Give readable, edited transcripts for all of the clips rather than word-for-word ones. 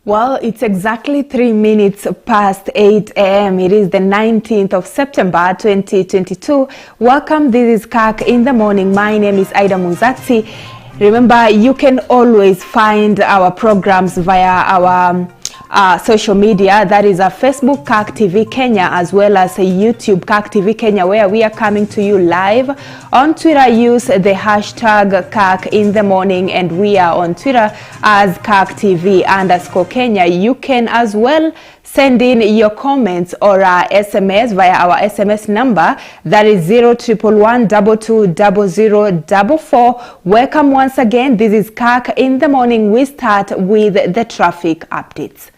Well, it's exactly 3 minutes past 8 a.m. It is the 19th of September 2022. Welcome, this is Kirk in the morning. My name is Ida Muzatsi. Remember, you can always find our programs via our social media. That is Facebook Kirk TV Kenya, as well as YouTube Kirk TV Kenya, where we are coming to you live. On Twitter, use the hashtag Kirk in the morning, and we are on Twitter as Kirk TV _Kenya. You can as well send in your comments or SMS via our SMS number, that is 0111220044. Welcome once again. This is Kirk in the morning. We start with the traffic updates.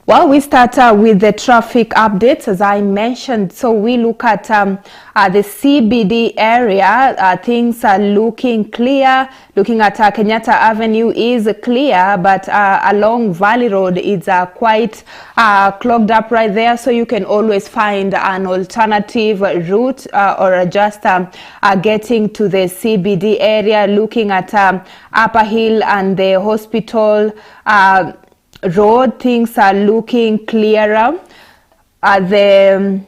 Well, we start with the traffic updates, as I mentioned. So we look at the CBD area. Things are looking clear. Looking at Kenyatta Avenue is clear, but along Valley Road, it's quite clogged up right there. So you can always find an alternative route or just getting to the CBD area. Looking at Upper Hill and the hospital road, things are looking clearer. The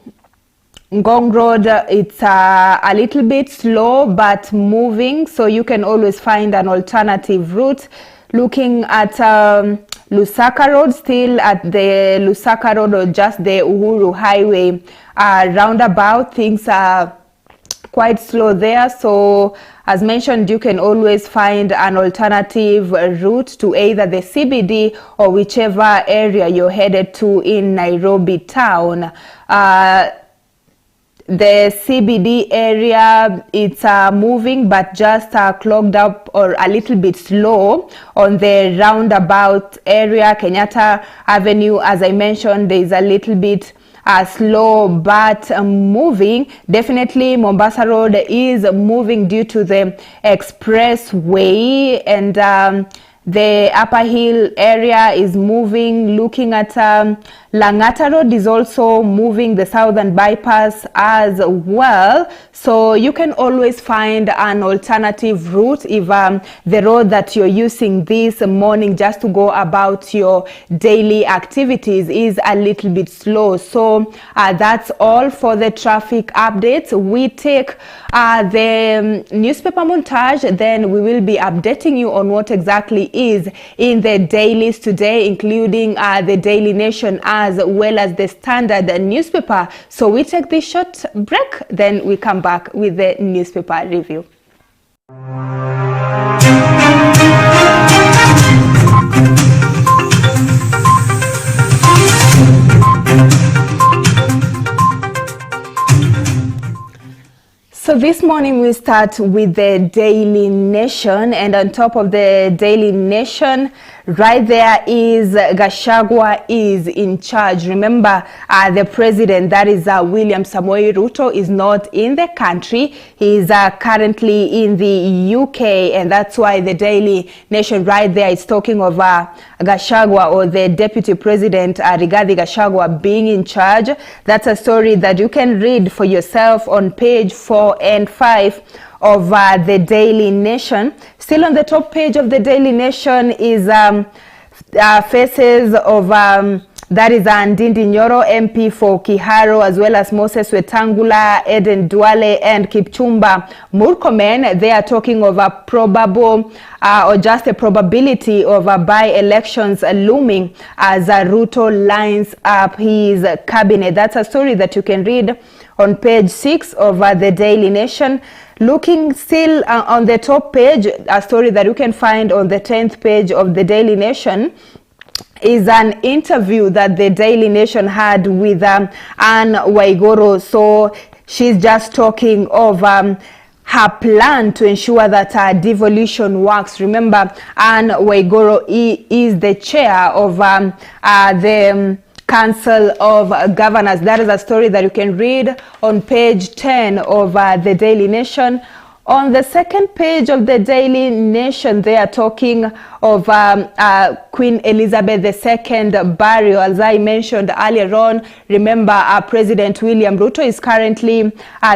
Ngong Road, it's a little bit slow but moving, so you can always find an alternative route. Looking at Lusaka Road, still at the Lusaka Road or just the Uhuru Highway roundabout, things are quite slow there. So as mentioned, you can always find an alternative route to either the CBD or whichever area you're headed to in Nairobi town. The CBD area, it's moving but just clogged up or a little bit slow on the roundabout area. Kenyatta Avenue, as I mentioned, there's a little bit slow but moving. Definitely Mombasa Road is moving due to the expressway, and the Upper Hill area is moving. Looking at Langata Road is also moving, the southern bypass as well. So you can always find an alternative route if the road that you're using this morning just to go about your daily activities is a little bit slow. So that's all for the traffic updates. We take the newspaper montage, then we will be updating you on what exactly is in the dailies today, including the Daily Nation as well as the Standard newspaper. So we take this short break, then we come back with the newspaper review. So this morning we start with the Daily Nation, and on top of the Daily Nation, right there is Gachagua is in charge. Remember, the president, that is William Samoei Ruto, is not in the country. He is currently in the UK, and that's why the Daily Nation right there is talking of Gachagua, or the deputy president Rigathi Gachagua, being in charge. That's a story that you can read for yourself on page 4 and 5 of the Daily Nation. Still on the top page of the Daily Nation is faces of that is Ndindi Nyoro, MP for Kiharu, as well as Moses Wetangula, Eden Duale, and Kipchumba Murkomen. They are talking of a probable or just a probability of by-elections looming as Ruto lines up his cabinet. That's a story that you can read on page 6 of the Daily Nation. Looking still on the top page, a story that you can find on the 10th page of the Daily Nation is an interview that the Daily Nation had with Anne Waiguru. So she's just talking of her plan to ensure that devolution works. Remember, Anne Waiguru is the chair of the Council of Governors. That is a story that you can read on page 10 of the Daily Nation. On the second page of the Daily Nation, they are talking of Queen Elizabeth II burial. As I mentioned earlier on, remember President William Ruto is currently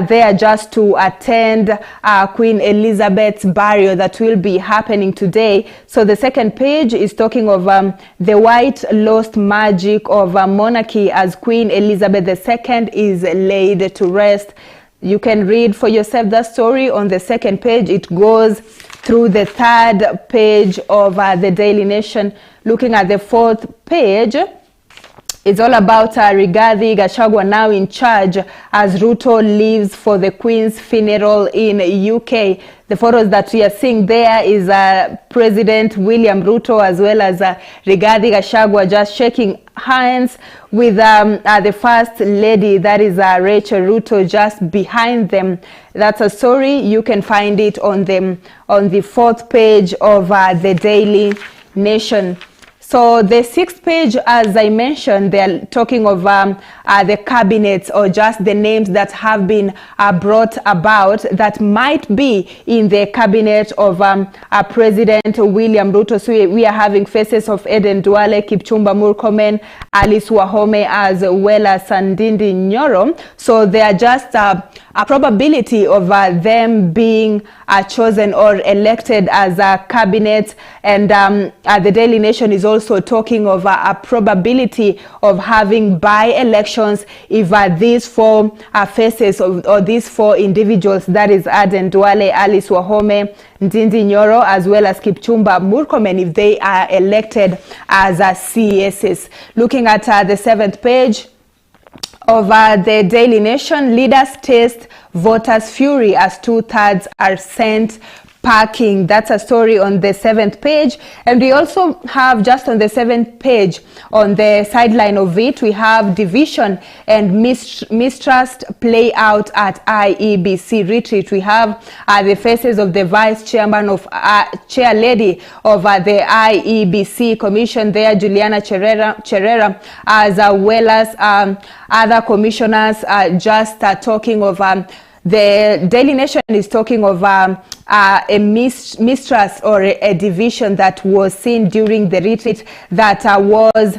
there just to attend Queen Elizabeth's burial that will be happening today. So the second page is talking of the white lost magic of monarchy as Queen Elizabeth II is laid to rest. You can read for yourself the story on the second page. It goes through the third page of the Daily Nation. Looking at the fourth page, it's all about Rigathi Gachagua now in charge as Ruto leaves for the Queen's funeral in UK. The photos that we are seeing there is President William Ruto as well as Rigathi Gachagua just shaking hands with the First Lady, that is Rachel Ruto, just behind them. That's a story. You can find it on the fourth page of the Daily Nation. So the sixth page, as I mentioned, they're talking of the cabinets or just the names that have been brought about that might be in the cabinet of President William Ruto. So we are having faces of Eden Duale, Kipchumba Murkomen, Alice Wahome, as well as Ndindi Nyoro. So they are just a probability of them being chosen or elected as a cabinet. And the Daily Nation is also talking of a probability of having by-elections if these four faces or these four individuals, that is Aden Duale, Alice Wahome, Ndindi Nyoro, as well as Kipchumba Murkomen, if they are elected as CSs. Looking at the seventh page of the Daily Nation, leaders taste voters' fury as 2/3 are sent packing. That's a story on the seventh page. And we also have just on the seventh page, on the sideline of it, we have division and mistrust play out at IEBC retreat. We have the faces of the vice chairman of chair lady of the IEBC commission there, Juliana Cherera, as well as other commissioners just talking of the Daily Nation is talking of a mistrust or a division that was seen during the retreat that was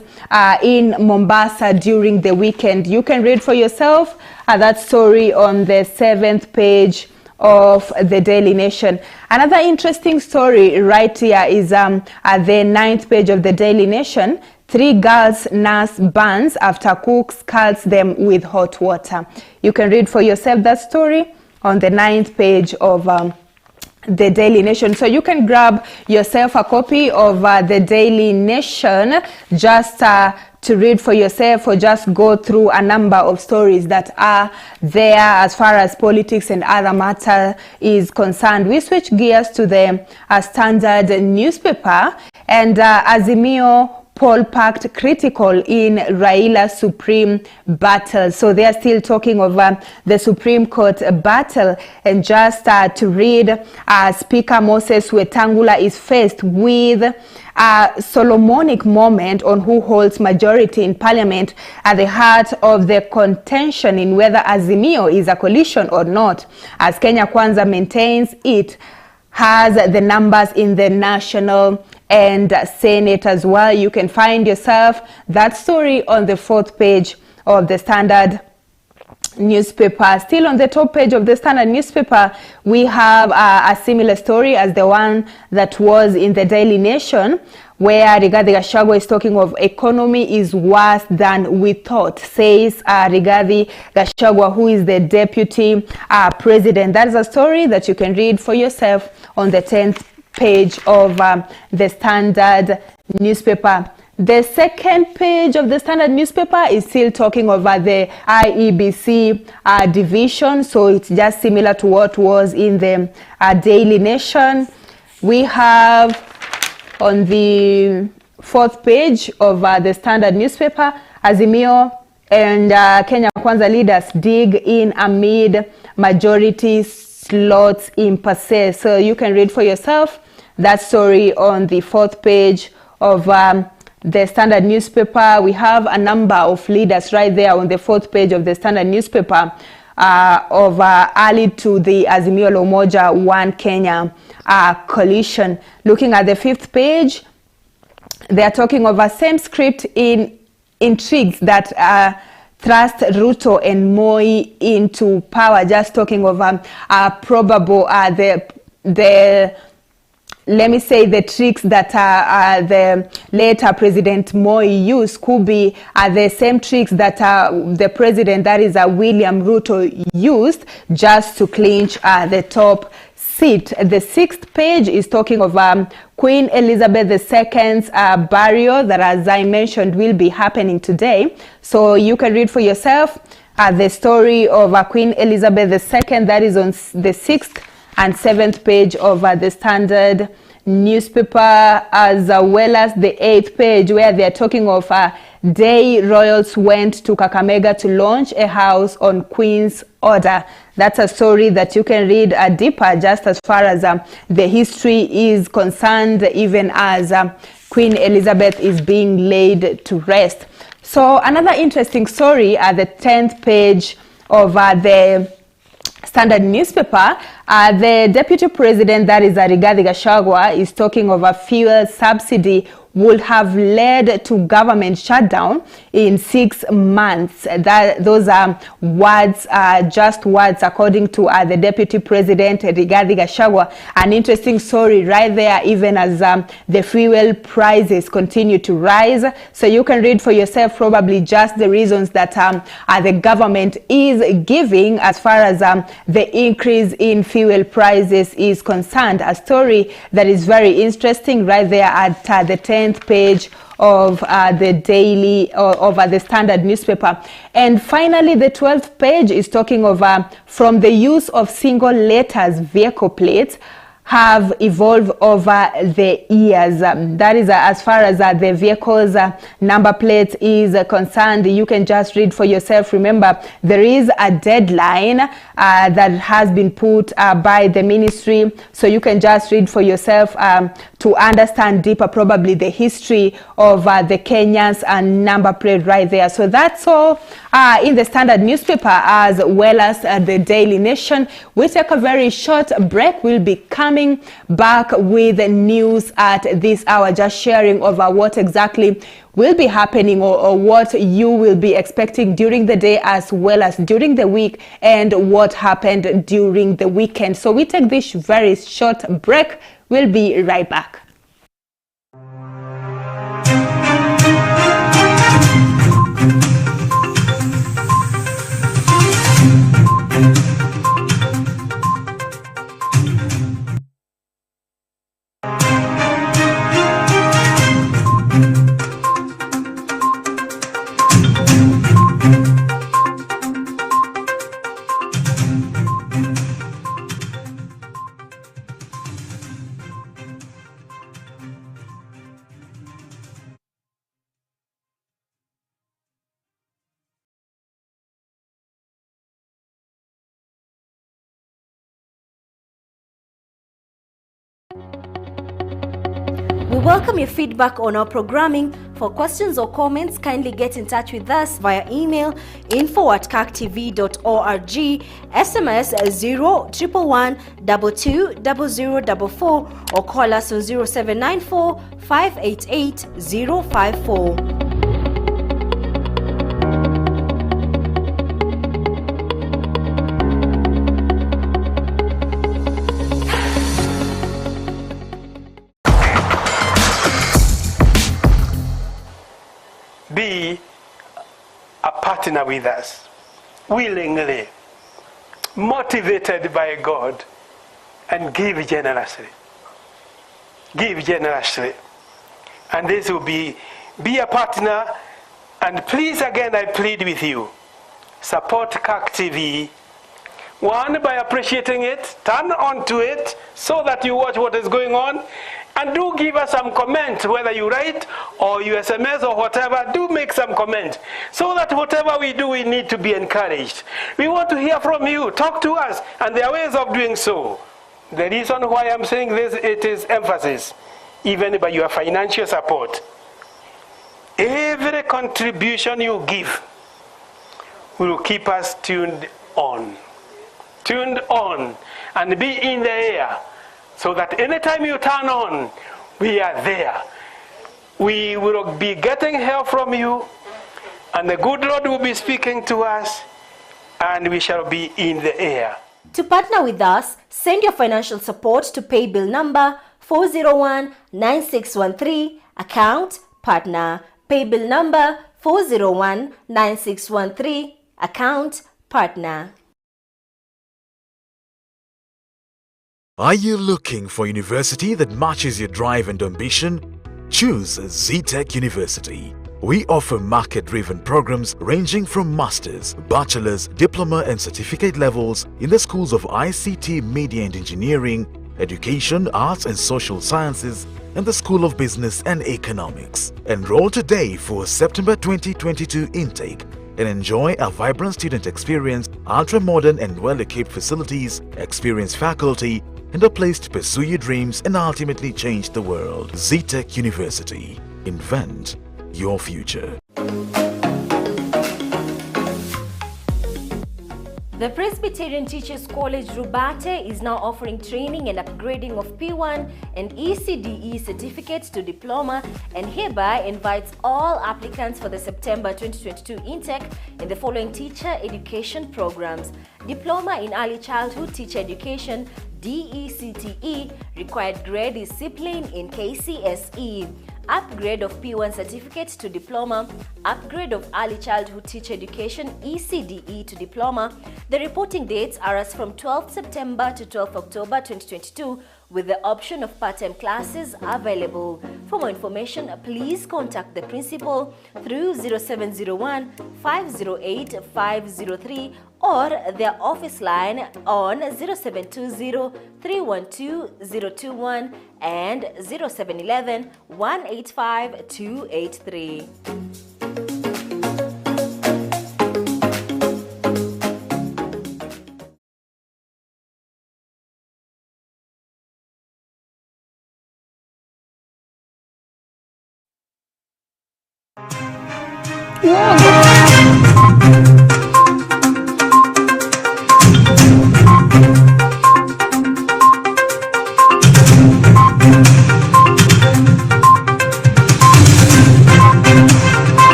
in Mombasa during the weekend. You can read for yourself that story on the seventh page of the Daily Nation. Another interesting story right here is at the ninth page of the Daily Nation. 3 girls nurse burns after cook scalds them with hot water. You can read for yourself that story on the 9th page of the Daily Nation. So you can grab yourself a copy of the Daily Nation just to read for yourself, or just go through a number of stories that are there as far as politics and other matter is concerned. We switch gears to the Standard newspaper, and Azimio poll packed critical in Raila Supreme battle. So they are still talking of the Supreme Court battle. And just to read, Speaker Moses Wetangula is faced with a Solomonic moment on who holds majority in parliament at the heart of the contention in whether Azimio is a coalition or not, as Kenya Kwanza maintains it has the numbers in the national and Senate as well. You can find yourself that story on the 4th page of the Standard newspaper. Still on the top page of the Standard newspaper, we have a similar story as the one that was in the Daily Nation, where Rigathi Gachagua is talking of economy is worse than we thought, says Rigathi Gachagua, who is the deputy president. That is a story that you can read for yourself on the 10th page of the Standard newspaper. The second page of the Standard newspaper is still talking about the IEBC division, so it's just similar to what was in the Daily Nation. We have on the 4th page of the Standard newspaper, Azimio and Kenya Kwanza leaders dig in amid majority slots in passe. So you can read for yourself that story on the 4th page of the Standard newspaper. We have a number of leaders right there on the 4th page of the Standard newspaper. allied to the Azimio la Umoja One Kenya coalition. Looking at the 5th page, they are talking of a same script in intrigues that thrust Ruto and Moi into power. Just talking of probable let me say the tricks that the later President Moi used could be the same tricks that the president, that is William Ruto, used just to clinch the top seat. The 6th page is talking of Queen Elizabeth II's burial that, as I mentioned, will be happening today. So you can read for yourself the story of Queen Elizabeth II. That is on the 6th and 7th page of the Standard newspaper, as well as the 8th page, where they are talking of day royals went to Kakamega to launch a house on Queen's order. That's a story that you can read deeper, just as far as the history is concerned, even as Queen Elizabeth is being laid to rest. So another interesting story at the 10th page of the Standard newspaper, the deputy president, that is Rigathi Gachagua, is talking of a fuel subsidy would have led to government shutdown in 6 months. Those are words, just words, according to the deputy president, Rigathi Gachagua. An interesting story right there, even as the fuel prices continue to rise. So you can read for yourself probably just the reasons that the government is giving as far as the increase in fuel prices is concerned. A story that is very interesting right there at the 10th page of the daily of the Standard newspaper. And finally, the 12th page is talking of from the use of single letters vehicle plates have evolved over the years. That is as far as the vehicle's number plate is concerned. You can just read for yourself. Remember, there is a deadline that has been put by the ministry, so you can just read for yourself to understand deeper probably the history of the Kenya's number plate right there. So that's all in the Standard newspaper, as well as the Daily Nation. We take a very short break. We'll be coming back with news at this hour, just sharing over what exactly will be happening or what you will be expecting during the day as well as during the week, and what happened during the weekend. So we take this very short break. We'll be right back. We welcome your feedback on our programming. For questions or comments, kindly get in touch with us via email info@kaktv.org, SMS 011120044, or call us on 0794 588 054. Be a partner with us, willingly, motivated by God, and give generously. Give generously. And this will be a partner. And please, again, I plead with you, support Kirk TV. One, by appreciating it, turn on to it so that you watch what is going on. And do give us some comment, whether you write or you SMS or whatever. Do make some comment so that whatever we do, we need to be encouraged. We want to hear from you. Talk to us, and there are ways of doing so. The reason why I'm saying this, it is emphasis, even by your financial support. Every contribution you give will keep us tuned on. Tuned on and be in the air so that anytime you turn on, we are there. We will be getting help from you, and the good Lord will be speaking to us, and we shall be in the air. To partner with us, send your financial support to pay bill number 401-9613, account partner. Pay bill number 401-9613, account partner. Are you looking for a university that matches your drive and ambition? Choose ZTech University. We offer market-driven programs ranging from master's, bachelor's, diploma and certificate levels in the schools of ICT, Media and Engineering, Education, Arts and Social Sciences, and the School of Business and Economics. Enroll today for September 2022 intake and enjoy a vibrant student experience, ultra-modern and well-equipped facilities, experienced faculty, and a place to pursue your dreams and ultimately change the world. ZTech University. Invent your future. The Presbyterian Teachers College Rubate is now offering training and upgrading of P1 and ECDE certificates to diploma, and hereby invites all applicants for the September 2022 intake in the following teacher education programs: Diploma in Early Childhood Teacher Education, DECTE, required grade discipline in KCSE. Upgrade of P1 certificates to diploma, upgrade of early childhood teacher education ECDE to diploma. The reporting dates are as from 12th September to 12th October 2022, with the option of part-time classes available. For more information, please contact the principal through 0701 508 503 or their office line on 0720 312 021 and 0711 185 283.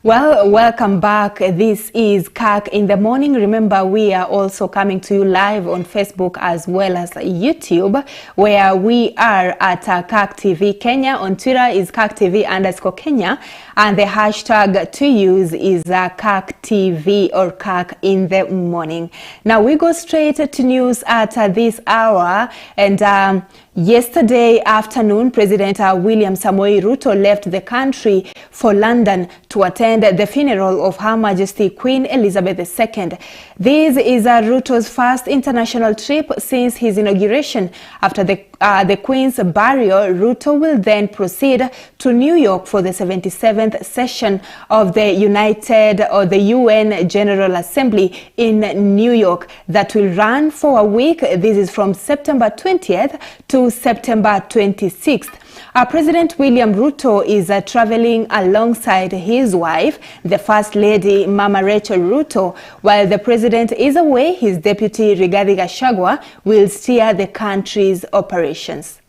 Well, welcome back. This is Kirk in the morning. Remember, we are also coming to you live on Facebook as well as YouTube, where we are at Kirk TV Kenya. On Twitter is Kirk TV_Kenya, and the hashtag to use is Kirk TV or Kirk in the morning. Now we go straight to news at this hour, and yesterday afternoon, President William Samoei Ruto left the country for London to attend the funeral of Her Majesty Queen Elizabeth II. This is Ruto's first international trip since his inauguration. After the Queen's burial, Ruto will then proceed to New York for the 77th session of the the UN General Assembly in New York that will run for a week. This is from September 20th to September 26th. President William Ruto is traveling alongside his wife, the First Lady Mama Rachel Ruto. While the president is away, his deputy Rigathi Gachagua will steer the country's operations.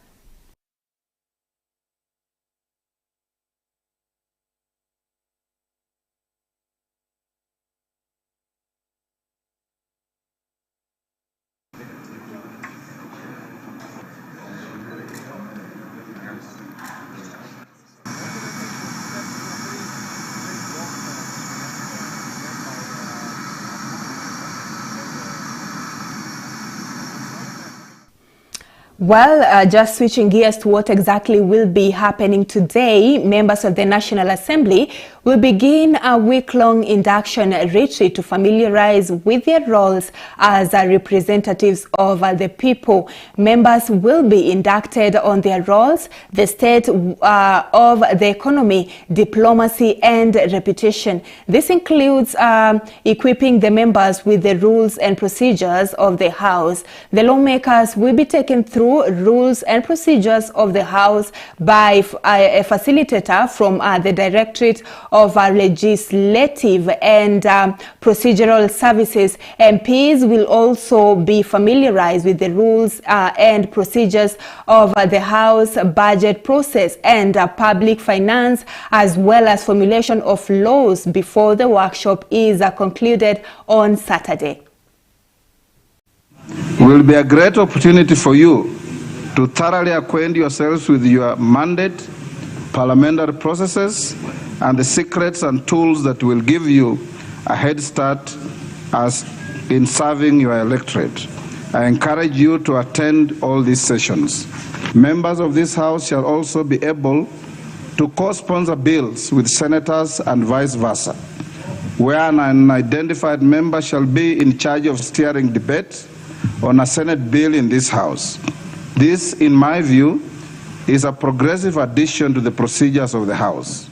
Well, just switching gears to what exactly will be happening today, members of the National Assembly will begin a week-long induction retreat to familiarize with their roles as representatives of the people. Members will be inducted on their roles, the state of the economy, diplomacy and reputation. This includes equipping the members with the rules and procedures of the House. The lawmakers will be taken through through rules and procedures of the House by a facilitator from the Directorate of Legislative and Procedural Services. MPs will also be familiarized with the rules and procedures of the House budget process and public finance, as well as formulation of laws before the workshop is concluded on Saturday. It will be a great opportunity for you to thoroughly acquaint yourselves with your mandate, parliamentary processes, and the secrets and tools that will give you a head start as in serving your electorate. I encourage you to attend all these sessions. Members of this House shall also be able to co-sponsor bills with senators and vice versa, where an unidentified member shall be in charge of steering debate on a Senate bill in this House. This, in my view, is a progressive addition to the procedures of the House.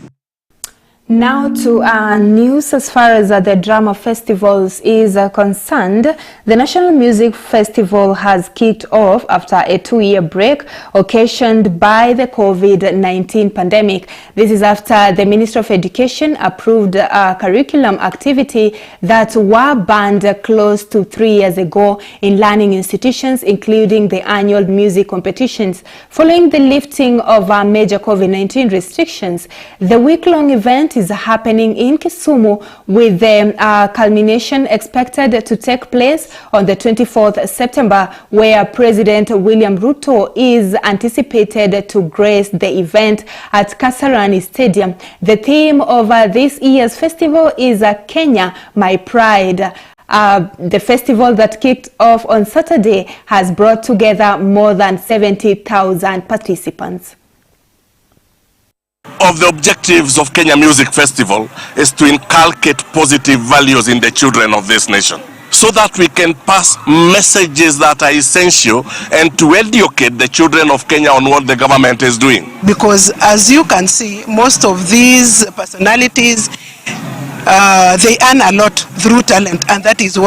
Now to news as far as the drama festivals is concerned. The National Music Festival has kicked off after a 2-year break occasioned by the COVID-19 pandemic. This is after the Ministry of Education approved a curriculum activity that were banned close to 3 years ago in learning institutions, including the annual music competitions. Following the lifting of major COVID-19 restrictions, the week-long event is happening in Kisumu, with the culmination expected to take place on the 24th September, where President William Ruto is anticipated to grace the event at Kasarani Stadium. The theme of this year's festival is Kenya, My Pride. The festival that kicked off on Saturday has brought together more than 70,000 participants. Of the objectives of Kenya Music Festival is to inculcate positive values in the children of this nation, so that we can pass messages that are essential and to educate the children of Kenya on what the government is doing. Because as you can see, most of these personalities they earn a lot through talent, and that is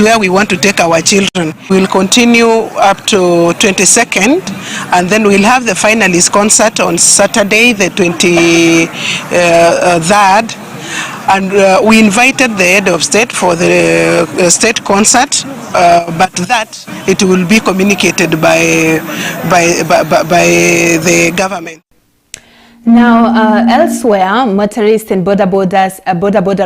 where we want to take our children. We'll continue up to 22nd, and then we'll have the finalist concert on Saturday, the 23rd, and we invited the head of state for the state concert, but that it will be communicated by the government. Now, elsewhere, motorists and border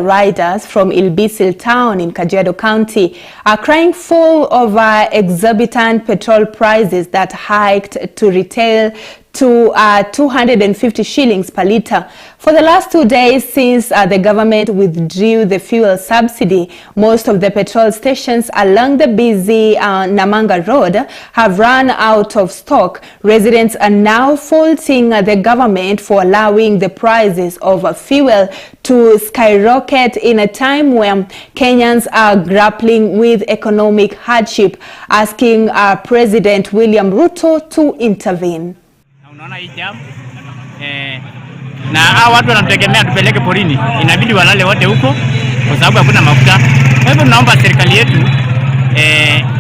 riders from Ilbisil town in Kajiado County are crying foul over exorbitant petrol prices that hiked to retail to 250 shillings per litre. For the last 2 days since the government withdrew the fuel subsidy, most of the petrol stations along the busy Namanga Road have run out of stock. Residents are now faulting the government for allowing the prices of fuel to skyrocket in a time when Kenyans are grappling with economic hardship, asking President William Ruto to intervene. Unaona hii jam na hao watu wanatutegemea tupeleke porini, inabidi walale wote huko kwa sababu hakuna mafuta. Kwa hivyo tunaomba serikali yetu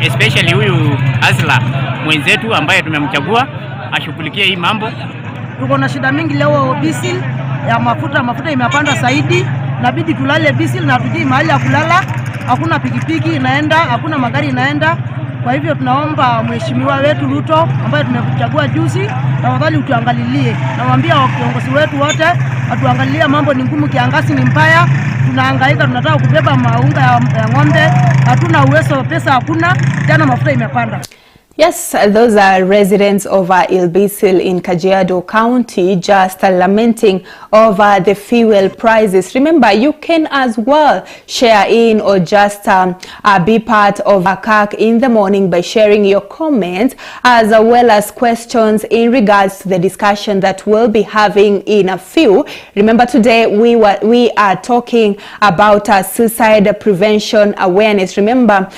especially huyu Asla mwenzetu ambaye tumemchagua ashughulikie hii mambo. Tuko na shida mingi leo bisil ya mafuta imepanda zaidi, inabidi tulale bisil na tujui mahali ya kulala, hakuna pikipiki inaenda, hakuna magari inaenda. Kwa hivyo tunaomba mheshimiwa wetu Ruto ambaye tumekuchagua juzi, tafadhali utuangalilie. Nawaambia viongozi wetu wote atuangalie, mambo ni ngumu, kiangazi ni mbaya, tunahangaika, tunataka kubeba maunga ya ng'ombe, hatuna uwezo, pesa hakuna, tena mafuta imepanda. Yes, those are residents of Ilbisil in Kajiado County just lamenting over the fuel prices. Remember, you can as well share in or just be part of Kirk in the morning by sharing your comments as well as questions in regards to the discussion that we'll be having in a few. Remember, today we are talking about suicide prevention awareness. Remember,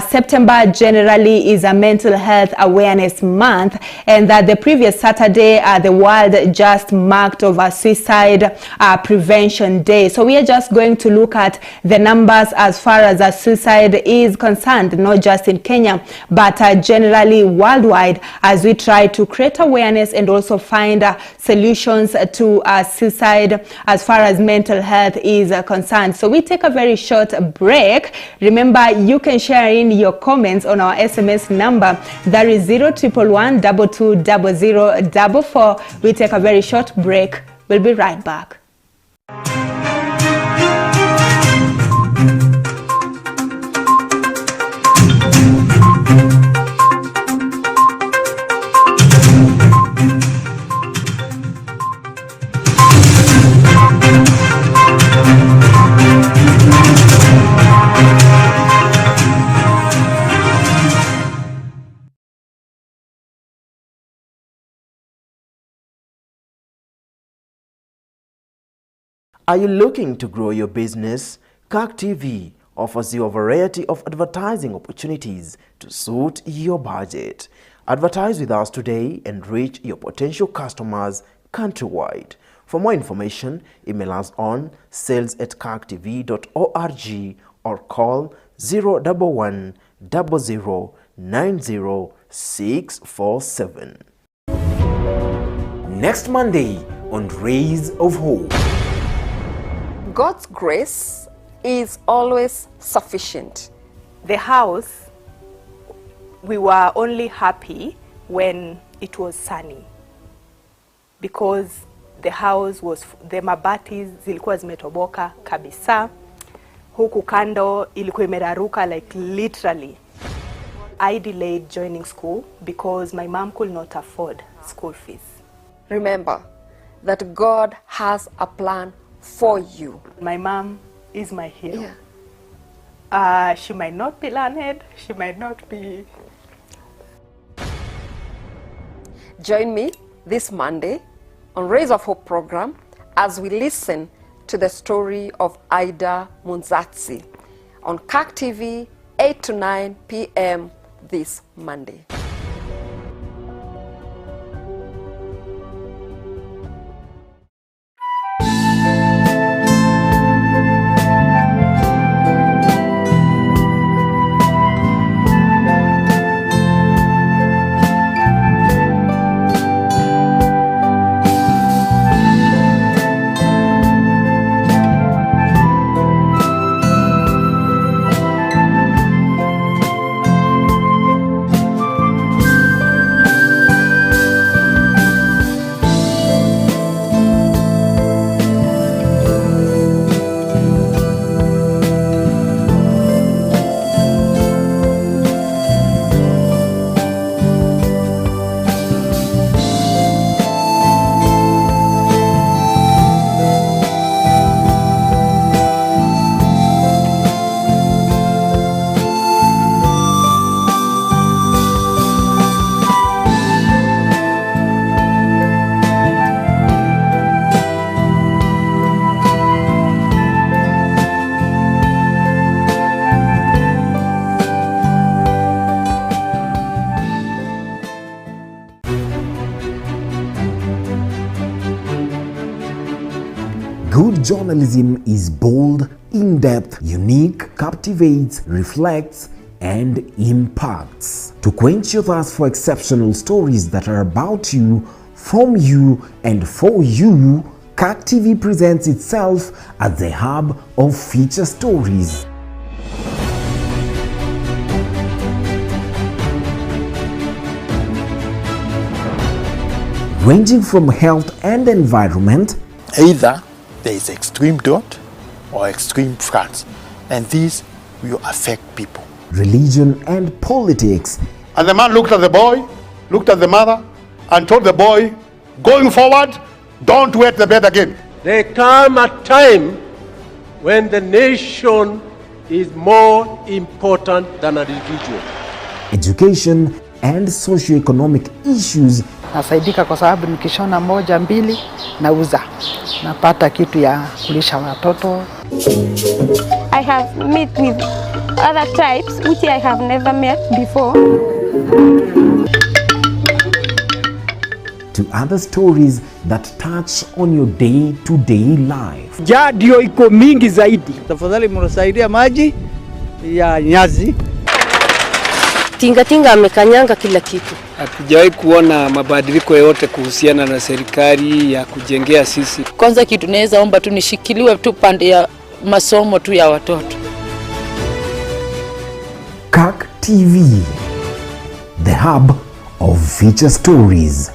September generally is a mental health Health Awareness Month, and that the previous Saturday the world just marked over Suicide Prevention Day. So we are just going to look at the numbers as far as suicide is concerned, not just in Kenya, but generally worldwide, as we try to create awareness and also find solutions to suicide as far as mental health is concerned. So we take a very short break. Remember, you can share in your comments on our SMS number. That is 0111 2200 44. We take a very short break. We'll be right back. Are you looking to grow your business? Kirk TV offers you a variety of advertising opportunities to suit your budget. Advertise with us today and reach your potential customers countrywide. For more information, email us on sales@kirktv.org or call 011 00 90 647. Next Monday on Rays of Hope. God's grace is always sufficient. The house, we were only happy when it was sunny, because the house was, the mabati zilikuwa zimetoboka kabisa, huku kando ilikuwa imeraruka, like literally. I delayed joining school because my mom could not afford school fees. Remember that God has a plan for you. My mom is my hero. Yeah. She might not be learned, she might not be. Join me this Monday on Rays of Hope program as we listen to the story of Ida Munzatsi on Kirk TV 8 to 9 p.m. this Monday. Good journalism is bold, in-depth, unique, captivates, reflects, and impacts. To quench your thirst for exceptional stories that are about you, from you, and for you, Kirk TV presents itself as the hub of feature stories. Ranging from health and environment, either there is extreme drought or extreme floods, and these will affect people. Religion and politics. And the man looked at the boy, looked at the mother, and told the boy, going forward, don't wet the bed again. There come a time when the nation is more important than an individual. Education and socio-economic issues. Nasaidika kwa sababu nikishona moja mbili nauza, napata kitu ya kulisha watoto. I have met with other tribes which I have never met before. to other stories that touch on your day-to-day life. Njaa ndio iko mingi zaidi. Tafadhali mnisaidia maji ya nyazi. Tingatinga amekanyanga kila kitu. Hatujawahi kuona mabadiliko yote kuhusiana na serikali ya kujengea sisi. Kwanza kitu naweza omba tu nishikiliwe tu pande ya masomo tu ya watoto. Kirk TV, the hub of feature stories.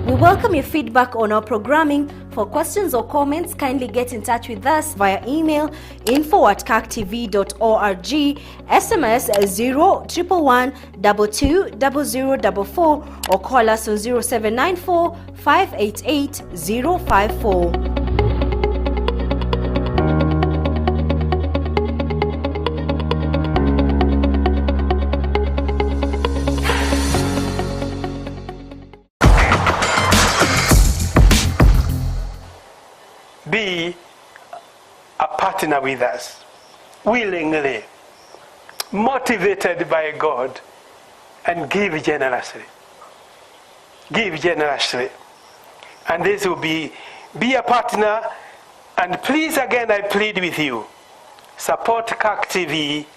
We welcome your feedback on our programming. For questions or comments, kindly get in touch with us via email info@kirktv.org, SMS 0111 220044, or call us on 0794 588 054. Be a partner with us, willingly, motivated by God, and give generously. Give generously. And this will be a partner, and please again I plead with you, support Kirk TV.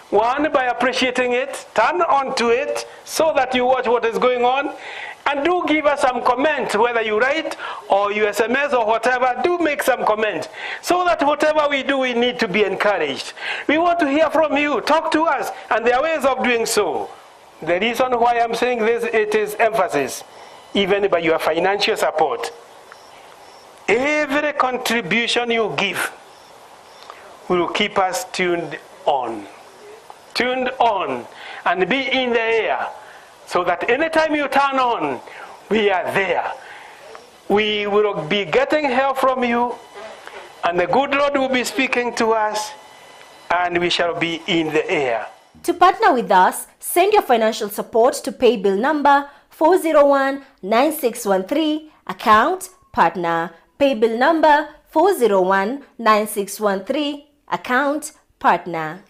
One, by appreciating it, turn on to it so that you watch what is going on. And do give us some comment, whether you write or you SMS or whatever, do make some comment. So that whatever we do, we need to be encouraged. We want to hear from you. Talk to us. And there are ways of doing so. The reason why I'm saying this, it is emphasis, even by your financial support. Every contribution you give will keep us tuned on, and be in the air. So that anytime you turn on, we are there. We will be getting help from you, and the good Lord will be speaking to us, and we shall be in the air. To partner with us, send your financial support to pay bill number 4019613, account partner. Pay bill number 4019613, account partner.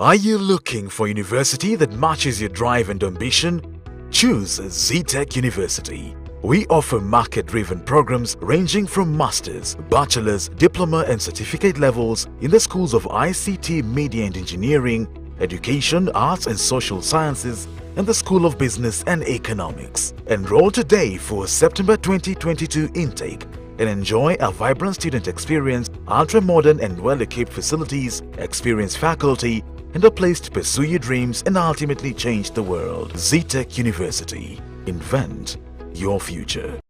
Are you looking for a university that matches your drive and ambition? Choose ZTech University. We offer market-driven programs ranging from master's, bachelor's, diploma and certificate levels in the schools of ICT, Media and Engineering, Education, Arts and Social Sciences, and the School of Business and Economics. Enroll today for September 2022 intake and enjoy a vibrant student experience, ultra-modern and well-equipped facilities, experienced faculty, and a place to pursue your dreams and ultimately change the world. ZTech University. Invent your future.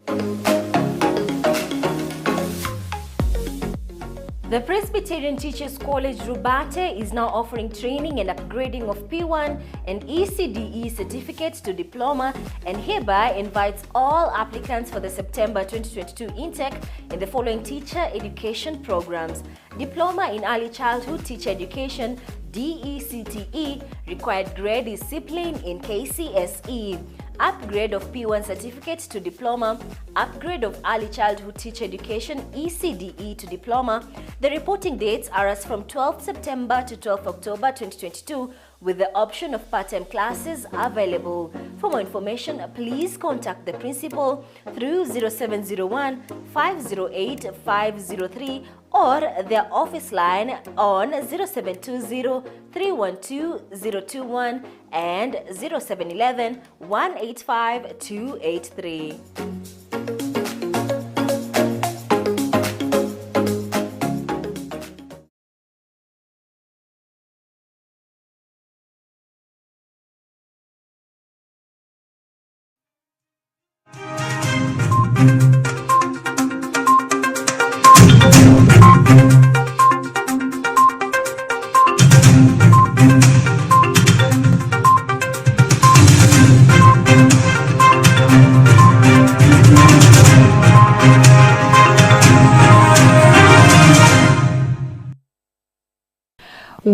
The Presbyterian Teachers College Rubate is now offering training and upgrading of P1 and ECDE certificates to diploma, and hereby invites all applicants for the September 2022 intake in the following teacher education programs: Diploma in Early Childhood Teacher Education, DECTE, required grade discipline in KCSE. Upgrade of P1 certificate to diploma, upgrade of early childhood teacher education ECDE to diploma. The reporting dates are as from 12th September to 12th October 2022, with the option of part-time classes available. For more information, please contact the principal through 0701 508 503 or their office line on 0720 312 021 and 0711 185 283.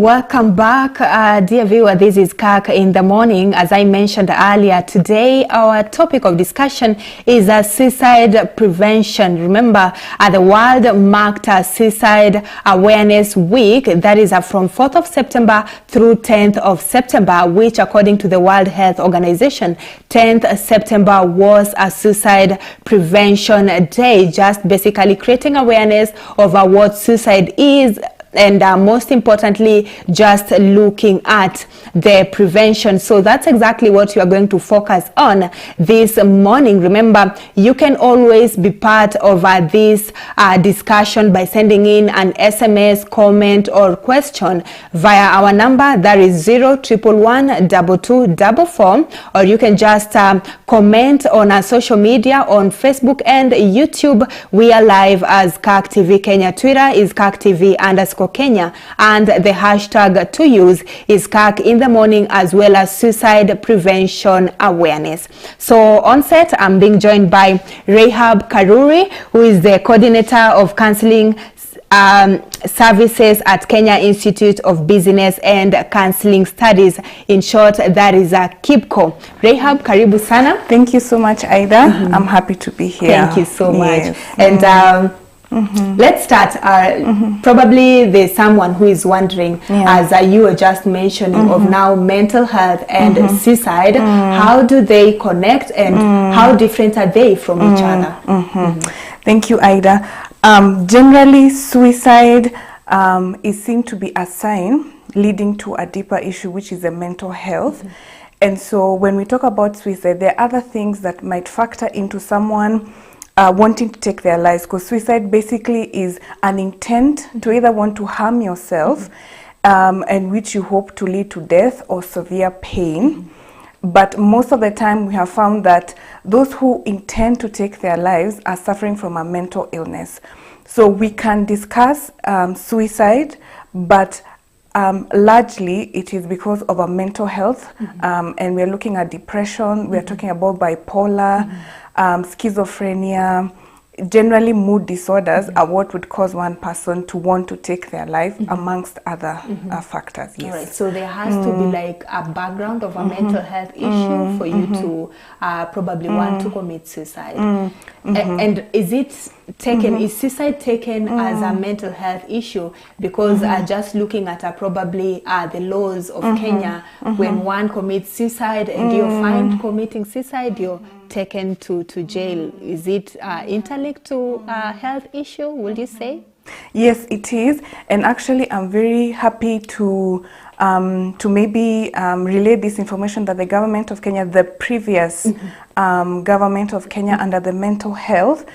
Welcome back, dear viewer. This is Kirk in the morning. As I mentioned earlier, today our topic of discussion is suicide prevention. Remember, the world marked Suicide Awareness Week. That is from 4th of September through 10th of September, which according to the World Health Organization, 10th September was a Suicide Prevention Day, just basically creating awareness of what suicide is, and most importantly, just looking at the prevention. So that's exactly what you are going to focus on this morning. Remember, you can always be part of this discussion by sending in an SMS, comment or question via our number, that is 01112244, or you can just comment on our social media on Facebook and YouTube. We are live as Kirk TV Kenya. Twitter is KirkTV_Kenya, and the hashtag to use is Kirk in the morning, as well as suicide prevention awareness. So on set, I'm being joined by Rahab Karuri, who is the coordinator of counseling services at Kenya Institute of Business and Counseling Studies. In short, that is KIBCO. Rahab, karibu sana. Thank you so much, Ida. I'm happy to be here. Thank you so much. And let's start. Probably there's someone who is wondering, as you were just mentioning, of now mental health and suicide. How do they connect, and how different are they from each other? Thank you, Ida. Generally, suicide is seen to be a sign leading to a deeper issue, which is the mental health. And so when we talk about suicide, there are other things that might factor into someone wanting to take their lives, because suicide basically is an intent to either want to harm yourself, and which you hope to lead to death or severe pain. But most of the time we have found that those who intend to take their lives are suffering from a mental illness. So we can discuss suicide, but largely it is because of a mental health, and we're looking at depression, we're talking about bipolar, schizophrenia. Generally, mood disorders are what would cause one person to want to take their life, amongst other factors. Yes. All right. So there has to be like a background of a mental health issue for you to probably want to commit suicide. And is it taken? Is suicide taken as a mental health issue? Because just looking at probably the laws of Kenya, when one commits suicide and you're fined committing suicide, you're taken to jail. Is it interlinked to a health issue, would you say? Yes, it is. And actually, I'm very happy to maybe relay this information that the government of Kenya, the previous government of Kenya under the mental health,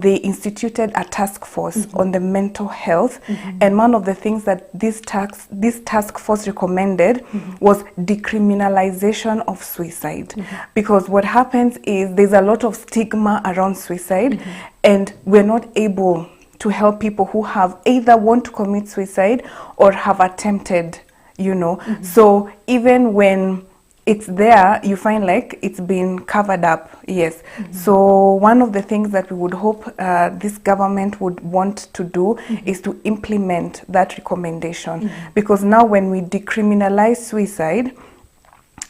they instituted a task force on the mental health, and one of the things that this task force recommended was decriminalization of suicide, because what happens is there's a lot of stigma around suicide, and we're not able to help people who have either want to commit suicide or have attempted, you know. So even when it's there, you find like it's been covered up. Yes. So one of the things that we would hope this government would want to do is to implement that recommendation, because now when we decriminalize suicide,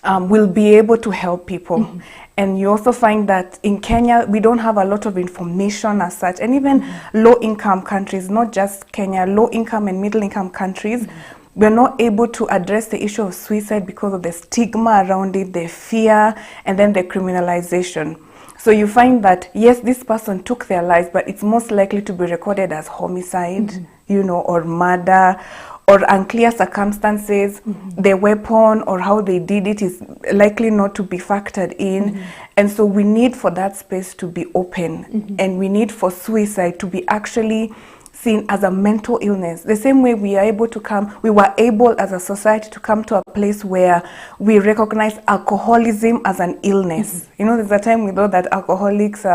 we'll be able to help people. And you also find that in Kenya, we don't have a lot of information as such, and even low-income countries, not just Kenya, low-income and middle-income countries, we're not able to address the issue of suicide because of the stigma around it, the fear, and then the criminalization. So you find that, yes, this person took their lives, but it's most likely to be recorded as homicide, you know, or murder, or unclear circumstances. The weapon or how they did it is likely not to be factored in. And so we need for that space to be open, and we need for suicide to be actually seen as a mental illness. The same way we are able to we were able as a society to come to a place where we recognize alcoholism as an illness. You know, there's a time we thought that alcoholics,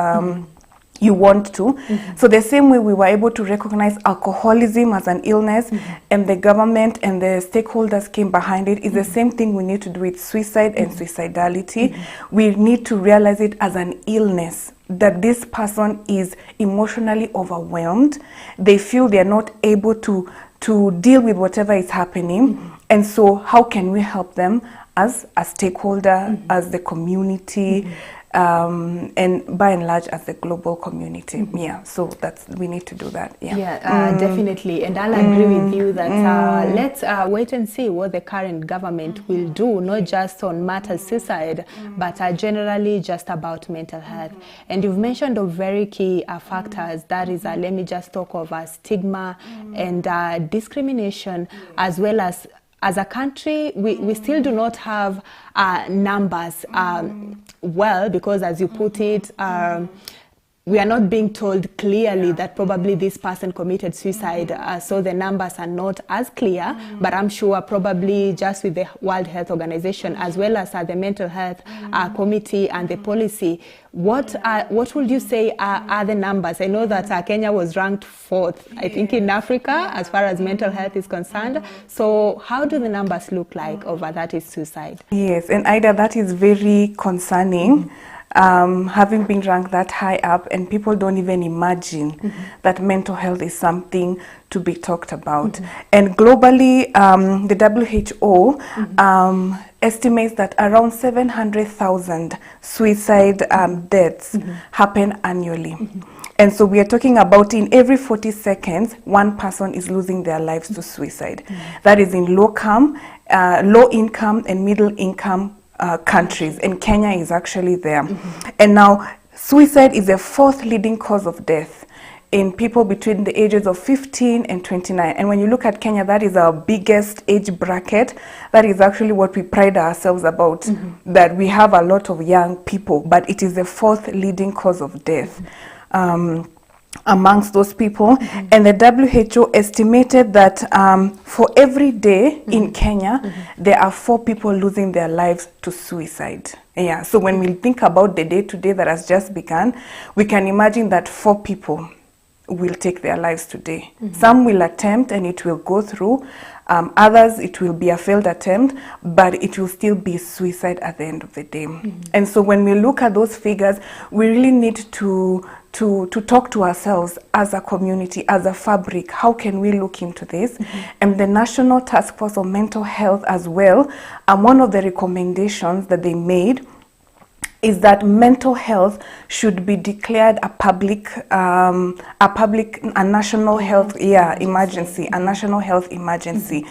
you want to. So the same way we were able to recognize alcoholism as an illness, and the government and the stakeholders came behind it, is the same thing we need to do with suicide and suicidality. We need to realize it as an illness, that this person is emotionally overwhelmed. They feel they're not able to to deal with whatever is happening. And so how can we help them as a stakeholder, as the community, and by and large as the global community. Yeah, so that's, we need to do that. Yeah, definitely, and I'll agree with you that let's wait and see what the current government will do, not just on matters suicide, but generally just about mental health. And you've mentioned of very key factors, that is, let me just talk of stigma and discrimination, as well as a country, we still do not have numbers well, because as you put it, we are not being told clearly that probably this person committed suicide, so the numbers are not as clear, but I'm sure probably just with the World Health Organization, as well as the Mental Health Committee and the policy, what would you say are the numbers? I know that Kenya was ranked 4th, I think, in Africa as far as mental health is concerned. So how do the numbers look like over that is suicide? Yes, and Ida, that is very concerning. Having been ranked that high up, and people don't even imagine that mental health is something to be talked about. And globally, the WHO estimates that around 700,000 suicide deaths happen annually. And so we are talking about in every 40 seconds, one person is losing their lives to suicide. That is in low income and middle income countries, and Kenya is actually there. And now suicide is the 4th leading cause of death in people between the ages of 15 and 29. And when you look at Kenya, that is our biggest age bracket. That is actually what we pride ourselves about, that we have a lot of young people, but it is the 4th leading cause of death amongst those people. And the WHO estimated that for every day in Kenya, there are 4 people losing their lives to suicide. Yeah, so when we think about the day-to-day that has just begun, we can imagine that 4 people will take their lives today. Some will attempt and it will go through. Others, it will be a failed attempt, but it will still be suicide at the end of the day. And so when we look at those figures, we really need to talk to ourselves as a community, as a fabric. How can we look into this? And the National Task Force on Mental Health as well, one of the recommendations that they made is that mental health should be declared a national health emergency, a national health emergency.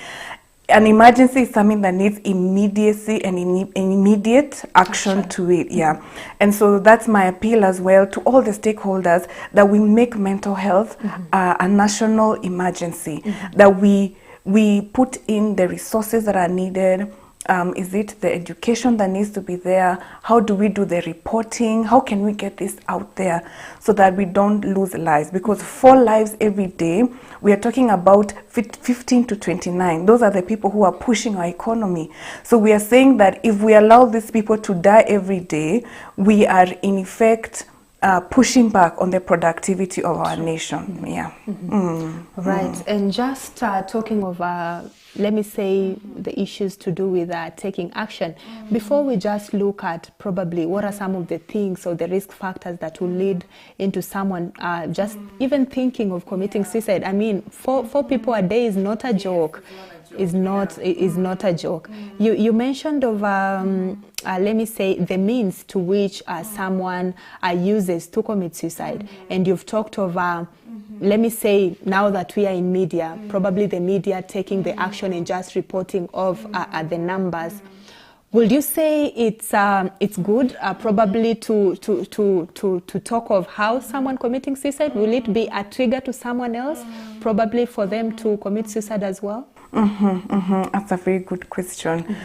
An emergency is something that needs immediacy and immediate action to it. Yeah, and so that's my appeal as well to all the stakeholders, that we make mental health a national emergency, that we put in the resources that are needed. Is it the education that needs to be there? How do we do the reporting? How can we get this out there so that we don't lose lives? Because 4 lives every day, we are talking about 15 to 29. Those are the people who are pushing our economy. So we are saying that if we allow these people to die every day, we are in effect pushing back on the productivity of our nation. Yeah. Right. And just talking of, let me say, the issues to do with taking action, before we just look at probably what are some of the things or the risk factors that will lead into someone just even thinking of committing suicide. I mean, 4 people a day is not a joke. Is not a joke. You mentioned of let me say the means to which someone uses to commit suicide, and you've talked of let me say, now that we are in media, probably the media taking the action and just reporting of the numbers. Would you say it's good probably to talk of how someone committing suicide? Will it be a trigger to someone else, probably for them to commit suicide as well? That's a very good question.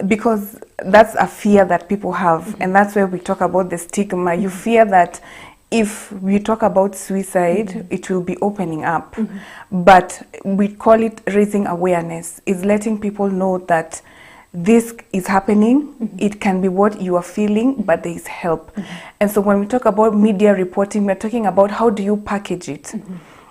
Because that's a fear that people have, and that's where we talk about the stigma. You fear that if we talk about suicide, it will be opening up. But we call it raising awareness. It's letting people know that this is happening. It can be what you are feeling, but there is help. And so when we talk about media reporting, we're talking about how do you package it.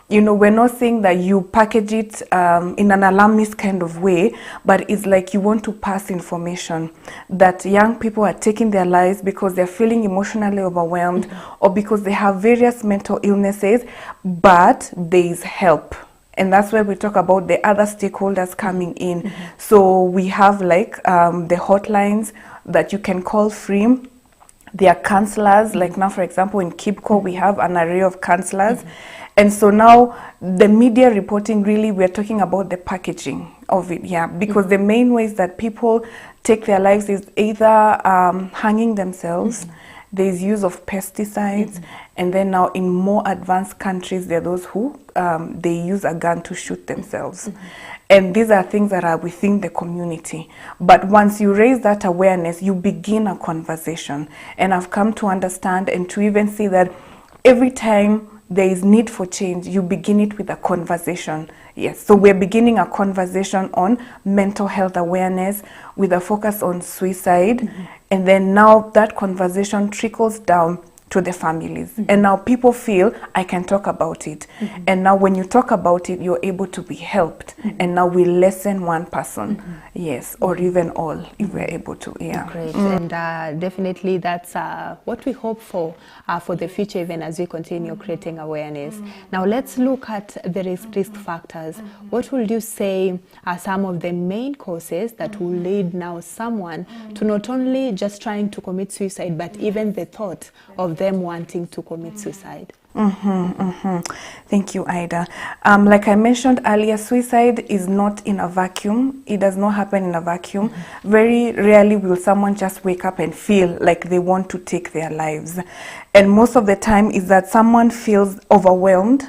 You know, we're not saying that you package it in an alarmist kind of way, but it's like you want to pass information that young people are taking their lives because they're feeling emotionally overwhelmed or because they have various mental illnesses, but there is help. And that's where we talk about the other stakeholders coming in. So we have like the hotlines that you can call free. There are counselors, like now, for example, in KIPCO, we have an array of counselors. And so now the media reporting, really, we're talking about the packaging of it, because the main ways that people take their lives is either hanging themselves, there's use of pesticides, and then now in more advanced countries, there are those who, they use a gun to shoot themselves. And these are things that are within the community. But once you raise that awareness, you begin a conversation. And I've come to understand and to even see that every time there is need for change, you begin it with a conversation. Yes, so we're beginning a conversation on mental health awareness with a focus on suicide. And then now that conversation trickles down to the families. And now people feel, I can talk about it. And now when you talk about it, you're able to be helped. And now we lessen one person, yes, or even all, if we're able to, Great. And definitely that's what we hope for the future, even as we continue creating awareness. Now let's look at the risk factors. What would you say are some of the main causes that will lead now someone to not only just trying to commit suicide, but even the thought of them wanting to commit suicide? Thank you, Ida. Like I mentioned earlier, suicide is not in a vacuum. It does not happen in a vacuum. Very rarely will someone just wake up and feel like they want to take their lives. And most of the time is that someone feels overwhelmed,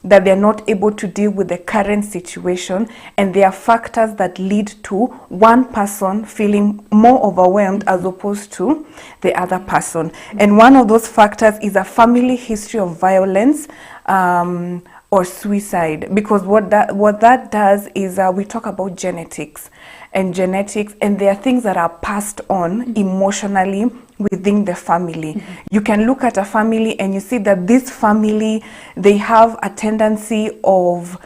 that they're not able to deal with the current situation, and there are factors that lead to one person feeling more overwhelmed as opposed to the other person. And one of those factors is a family history of violence or suicide, because what that does is we talk about genetics, and there are things that are passed on emotionally within the family. You can look at a family and you see that this family, they have a tendency of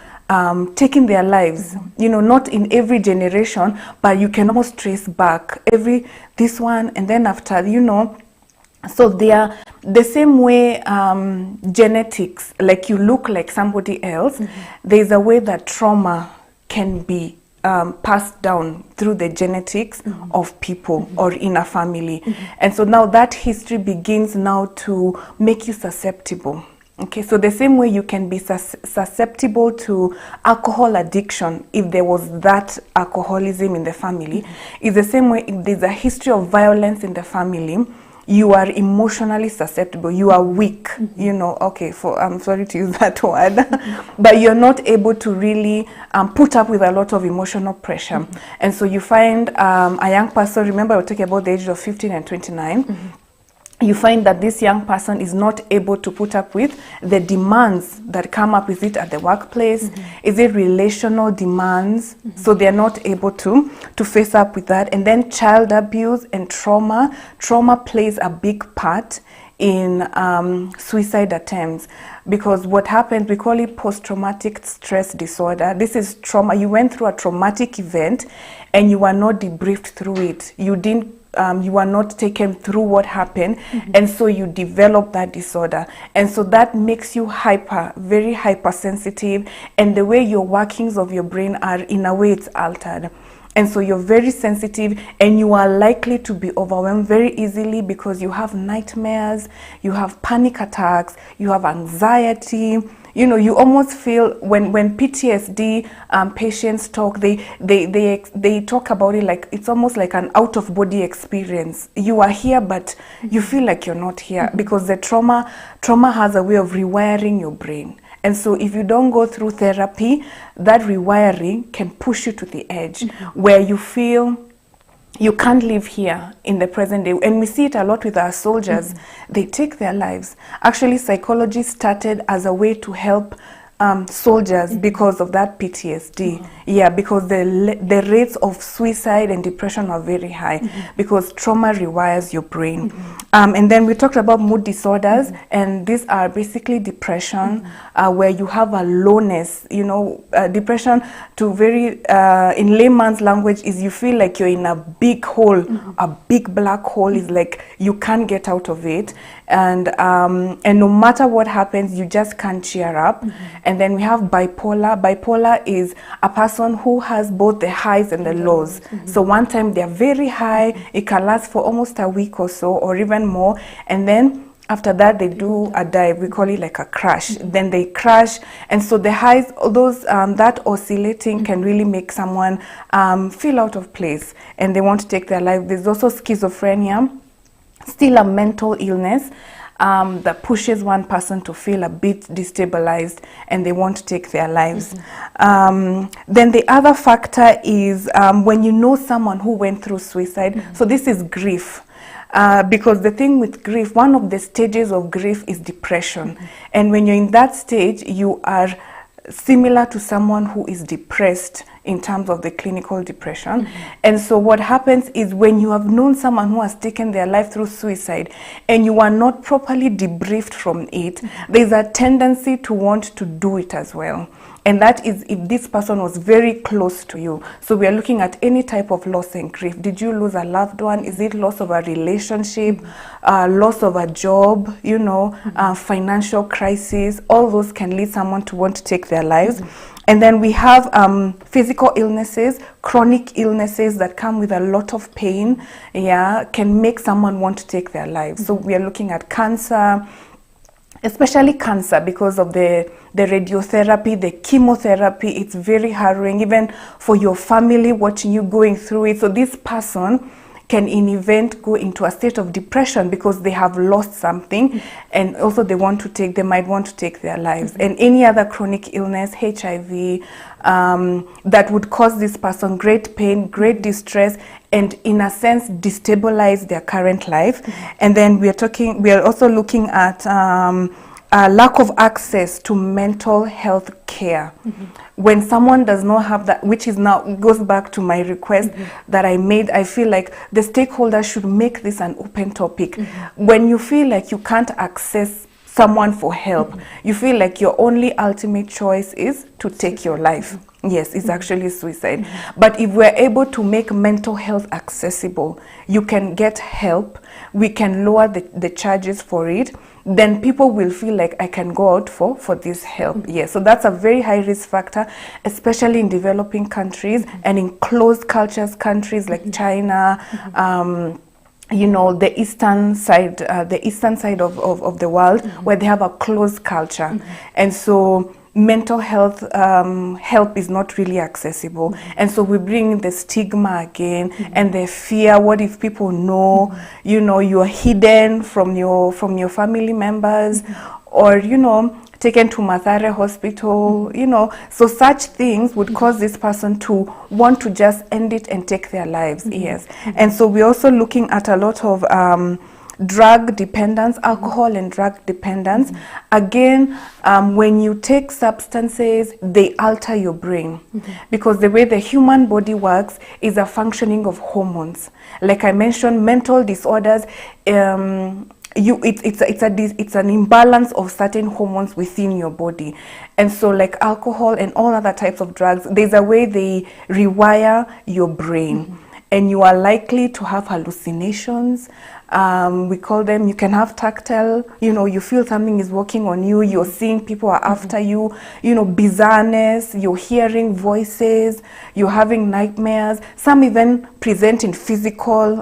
taking their lives, not in every generation, but you can almost trace back this one, and then after, so they are the same way. Genetics, like you look like somebody else, there's a way that trauma can be passed down through the genetics of people or in a family. And so now that history begins now to make you susceptible. Okay, so the same way you can be susceptible to alcohol addiction if there was that alcoholism in the family, is the same way if there's a history of violence in the family, you are emotionally susceptible, you are weak, okay, I'm sorry to use that word, but you're not able to really put up with a lot of emotional pressure. And so you find a young person, remember we're talking about the ages of 15 and 29, you find that this young person is not able to put up with the demands that come up with it at the workplace. Is it relational demands? So they're not able to face up with that. And then child abuse and trauma plays a big part in suicide attempts, because what happens, we call it post-traumatic stress disorder. This is trauma. You went through a traumatic event and you were not debriefed through it. You are not taken through what happened, and so you develop that disorder. And so that makes you very hypersensitive, and the way your workings of your brain are, in a way, it's altered. And so you're very sensitive, and you are likely to be overwhelmed very easily because you have nightmares, you have panic attacks, you have anxiety. You almost feel when PTSD patients talk, they talk about it like it's almost like an out-of-body experience. You are here, but you feel like you're not here, because the trauma has a way of rewiring your brain. And so if you don't go through therapy, that rewiring can push you to the edge where you feel you can't live here in the present day. And we see it a lot with our soldiers. They take their lives. Actually, psychology started as a way to help soldiers because of that PTSD. Because the rates of suicide and depression are very high because trauma rewires your brain. And then we talked about mood disorders, and these are basically depression, where you have a lowness. Depression, to in layman's language, is you feel like you're in a big hole, a big black hole. Is like you can't get out of it. and no matter what happens, you just can't cheer up. And then we have bipolar. Bipolar is a person who has both the highs and the lows. So one time they're very high, it can last for almost a week or so, or even more, and then after that they do a dive. We call it like a crash. Then they crash, and so the highs, those that oscillating can really make someone feel out of place, and they want to take their life. There's also schizophrenia, still a mental illness that pushes one person to feel a bit destabilized, and they want to take their lives. Then the other factor is when you know someone who went through suicide. So this is grief. Because the thing with grief, one of the stages of grief is depression. And when you're in that stage, you are similar to someone who is depressed in terms of the clinical depression. And so what happens is when you have known someone who has taken their life through suicide and you are not properly debriefed from it, there's a tendency to want to do it as well. And that is if this person was very close to you. So we are looking at any type of loss and grief. Did you lose a loved one? Is it loss of a relationship, loss of a job, you know, financial crisis? All those can lead someone to want to take their lives. And then we have physical illnesses, chronic illnesses that come with a lot of pain, can make someone want to take their lives. So we are looking at cancer, especially cancer, because of the radiotherapy, the chemotherapy. It's very harrowing, even for your family watching you going through it. So this person can in event go into a state of depression because they have lost something, and also they might want to take their lives. And any other chronic illness, HIV, that would cause this person great pain, great distress, and in a sense destabilize their current life. And then we are also looking at a lack of access to mental health care. When someone does not have that, which is now goes back to my request that I made, I feel like the stakeholders should make this an open topic. When you feel like you can't access someone for help, you feel like your only ultimate choice is to take your life. Yes, it's actually suicide. But if we're able to make mental health accessible, you can get help, we can lower the charges for it, then people will feel like I can go out for this help. Yes, so that's a very high risk factor, especially in developing countries and in closed cultures, countries like China, you know, the eastern side of the world, where they have a closed culture. And so mental health help is not really accessible, and so we bring the stigma again and the fear. What if people know, you know, you're hidden from your family members, or, you know, taken to Mathare hospital, you know? So such things would cause this person to want to just end it and take their lives. Yes. And so we're also looking at a lot of drug dependence, alcohol and drug dependence. Again, when you take substances, they alter your brain, because the way the human body works is a functioning of hormones. Like I mentioned, mental disorders, it's an imbalance of certain hormones within your body. And so like alcohol and all other types of drugs, there's a way they rewire your brain, and you are likely to have hallucinations. We call them, you can have tactile, you know, you feel something is working on you, you're seeing people are after you, you know, bizarreness, you're hearing voices, you're having nightmares. Some even present in physical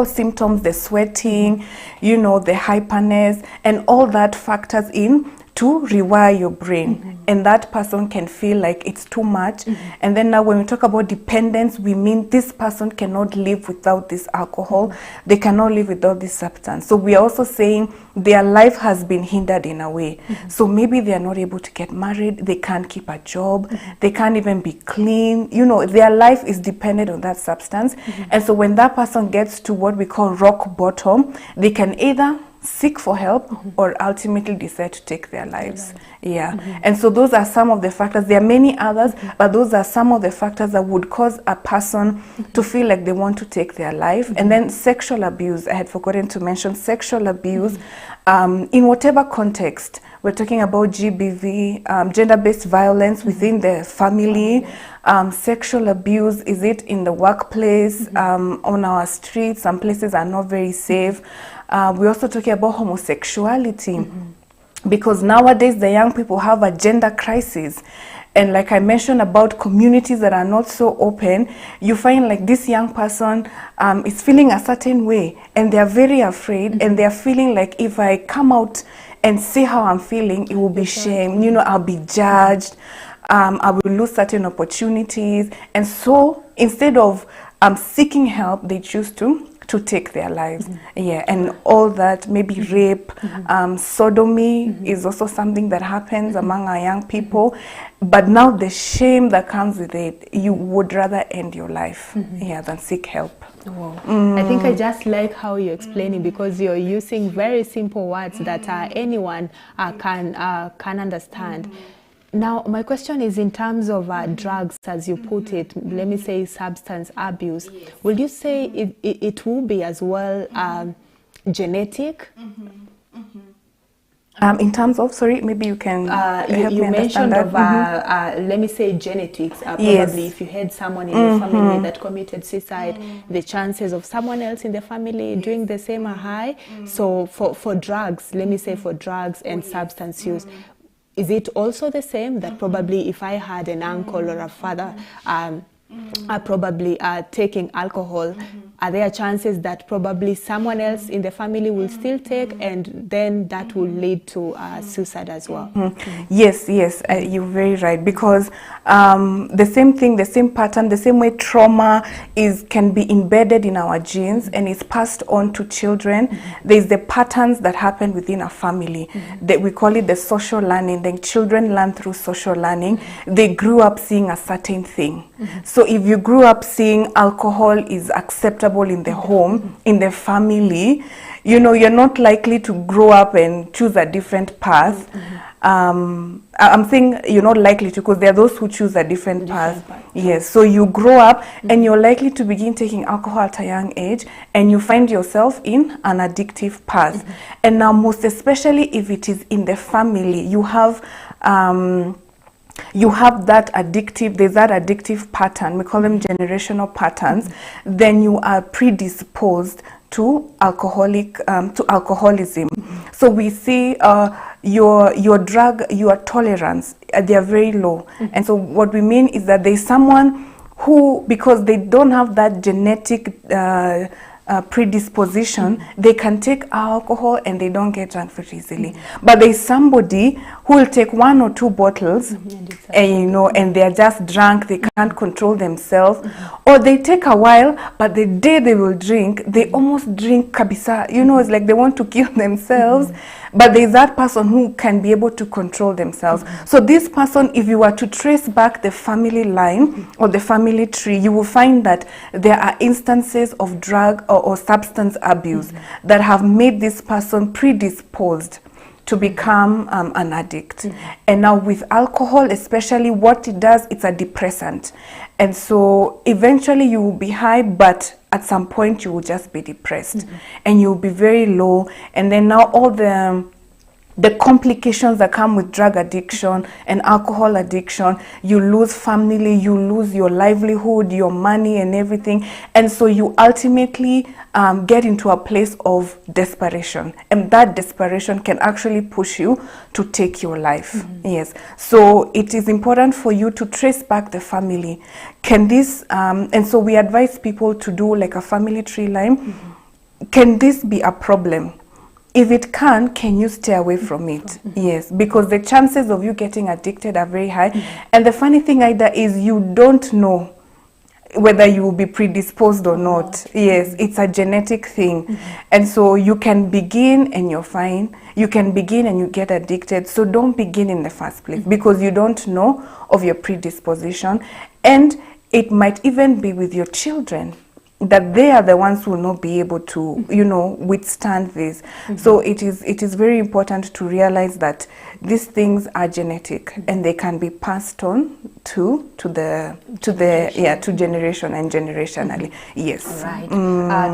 symptoms, the sweating, you know, the hyperness, and all that factors in to rewire your brain. And that person can feel like it's too much. And then now when we talk about dependence, we mean this person cannot live without this alcohol, they cannot live without this substance. So we are also saying their life has been hindered in a way. So maybe they are not able to get married, they can't keep a job, they can't even be clean, you know, their life is dependent on that substance. And so when that person gets to what we call rock bottom, they can either seek for help or ultimately decide to take their lives. And so those are some of the factors. There are many others, but those are some of the factors that would cause a person to feel like they want to take their life. And then sexual abuse, I had forgotten to mention sexual abuse in whatever context. We're talking about GBV, gender-based violence within the family, sexual abuse, is it in the workplace, on our streets? Some places are not very safe. We're also talking about homosexuality, because nowadays the young people have a gender crisis. And like I mentioned about communities that are not so open, you find like this young person is feeling a certain way, and they're very afraid, and they're feeling like if I come out and say how I'm feeling, it will be shame, you know, I'll be judged, I will lose certain opportunities. And so instead of seeking help, they choose to take their lives. Yeah, and all that, maybe rape, sodomy is also something that happens among our young people. But now the shame that comes with it, you would rather end your life than seek help. Wow. I think I just like how you're explaining, because you're using very simple words that anyone can understand. Now, my question is in terms of drugs, as you put it, let me say substance abuse. Will you say it will be as well genetic? In terms of, sorry, maybe you can help you me mentioned understand of, that. let me say genetics. Probably Yes. if you had someone in your family that committed suicide, the chances of someone else in the family doing the same are high. So for drugs, let me say for drugs and substance use, is it also the same that probably if I had an uncle or a father probably taking alcohol, are there chances that probably someone else in the family will still take, and then that will lead to suicide as well? Yes, you're very right, because the same thing, the same pattern, the same way trauma can be embedded in our genes and is passed on to children. There's the patterns that happen within a family that we call it the social learning. The children learn through social learning. They grew up seeing a certain thing. So if you grew up seeing alcohol is acceptable in the home, in the family, you know, you're not likely to grow up and choose a different path. I'm saying you're not likely to, because there are those who choose a different path. Yes, so you grow up and you're likely to begin taking alcohol at a young age, and you find yourself in an addictive path. And now, most especially if it is in the family, you have that addictive, there's that addictive pattern, we call them generational patterns, then you are predisposed to alcoholism. So we see your tolerance, they are very low. And so what we mean is that there's someone who, because they don't have that genetic predisposition, they can take alcohol and they don't get drunk very easily. But there's somebody who will take 1 or 2 bottles and they're just drunk, they can't control themselves, or they take a while, but the day they will drink, they almost drink kabisa, it's like they want to kill themselves. But there's that person who can be able to control themselves. So this person, if you were to trace back the family line or the family tree, you will find that there are instances of drug or substance abuse that have made this person predisposed to become an addict. And now with alcohol, especially, what it does, it's a depressant. And so eventually you will be high, but at some point you will just be depressed and you'll be very low. And then now all the complications that come with drug addiction and alcohol addiction, you lose family, you lose your livelihood, your money and everything. And so you ultimately get into a place of desperation. And that desperation can actually push you to take your life. Yes. So it is important for you to trace back the family. Can this, and so we advise people to do like a family tree line. Can this be a problem? If it can you stay away from it? Yes, because the chances of you getting addicted are very high. And the funny thing either is you don't know whether you will be predisposed or not. Yes, it's a genetic thing. And so you can begin and you're fine. You can begin and you get addicted. So don't begin in the first place because you don't know of your predisposition. And it might even be with your children, that they are the ones who will not be able to, withstand this. So it is very important to realize that these things are genetic and they can be passed on to generation and generationally. Yes. Right.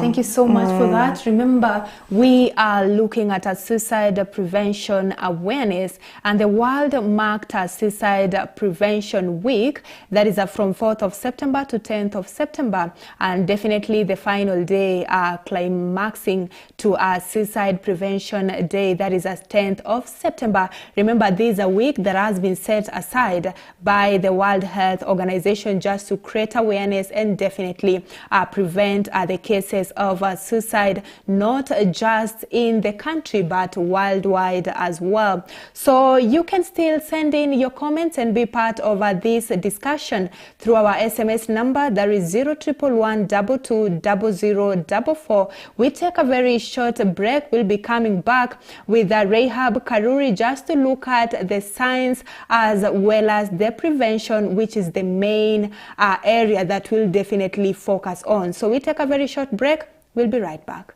Thank you so much for that. Remember, we are looking at a suicide prevention awareness, and the world marked a suicide prevention week. That is from 4th of September to 10th of September, and definitely the final day climaxing to a suicide prevention day, that is 10th of September. Remember, this is a week that has been set aside by the World Health Organization just to create awareness and definitely prevent the cases of suicide, not just in the country but worldwide as well. So you can still send in your comments and be part of this discussion through our SMS number, that is 0111220044. We take a very short break. We'll be coming back with Rahab Karuri just to look at the science as well as the prevention, which is the main area that we'll definitely focus on. So we take a very short break. We'll be right back.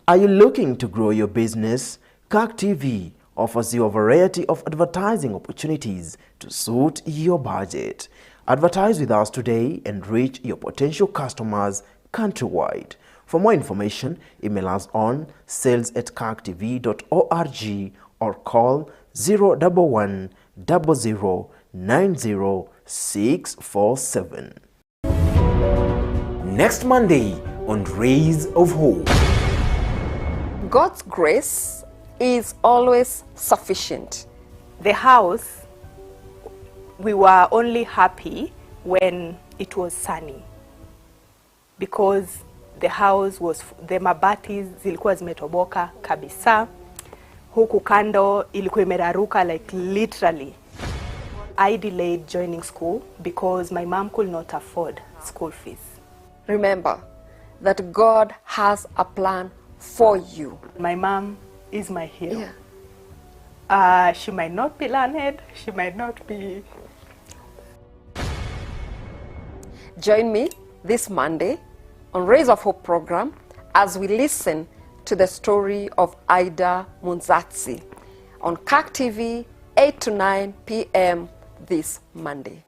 Are you looking to grow your business? Kirk TV offers you a variety of advertising opportunities to suit your budget. Advertise with us today and reach your potential customers countrywide. For more information, email us on sales@kirktv.org or call 011 00 90647. Next Monday on Rays of Hope. God's grace is always sufficient. The house, we were only happy when it was sunny, because the house was, the mabati zilikuwa zimetoboka kabisa, huku kando ilikuwa imeraruka, like literally. I delayed joining school because my mom could not afford school fees. Remember that God has a plan for you. My mom is my hero. Yeah. She might not be learned, she might not be. Join me this Monday on Rays of Hope program as we listen to the story of Ida Munzatsi on Kirk TV 8 to 9 p.m. this Monday.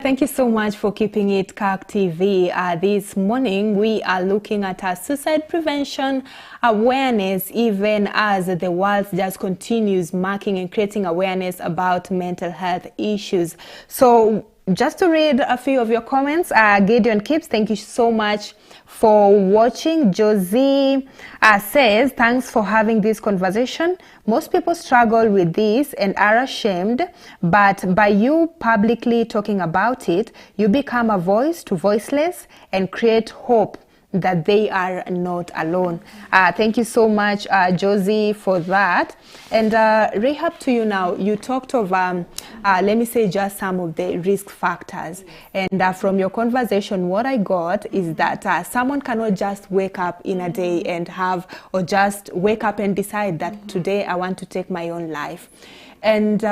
Thank you so much for keeping it Kirk TV. This morning we are looking at suicide prevention awareness, even as the world just continues marking and creating awareness about mental health issues. So just to read a few of your comments, Gideon Kips, thank you so much for watching. Josie says, thanks for having this conversation. Most people struggle with this and are ashamed, but by you publicly talking about it, you become a voice to voiceless and create hope that they are not alone. Thank you so much, Josie, for that. And Rahab, to you now, you talked of, let me say, just some of the risk factors. And from your conversation, what I got is that someone cannot just wake up in a day and have, or just wake up and decide that today I want to take my own life. And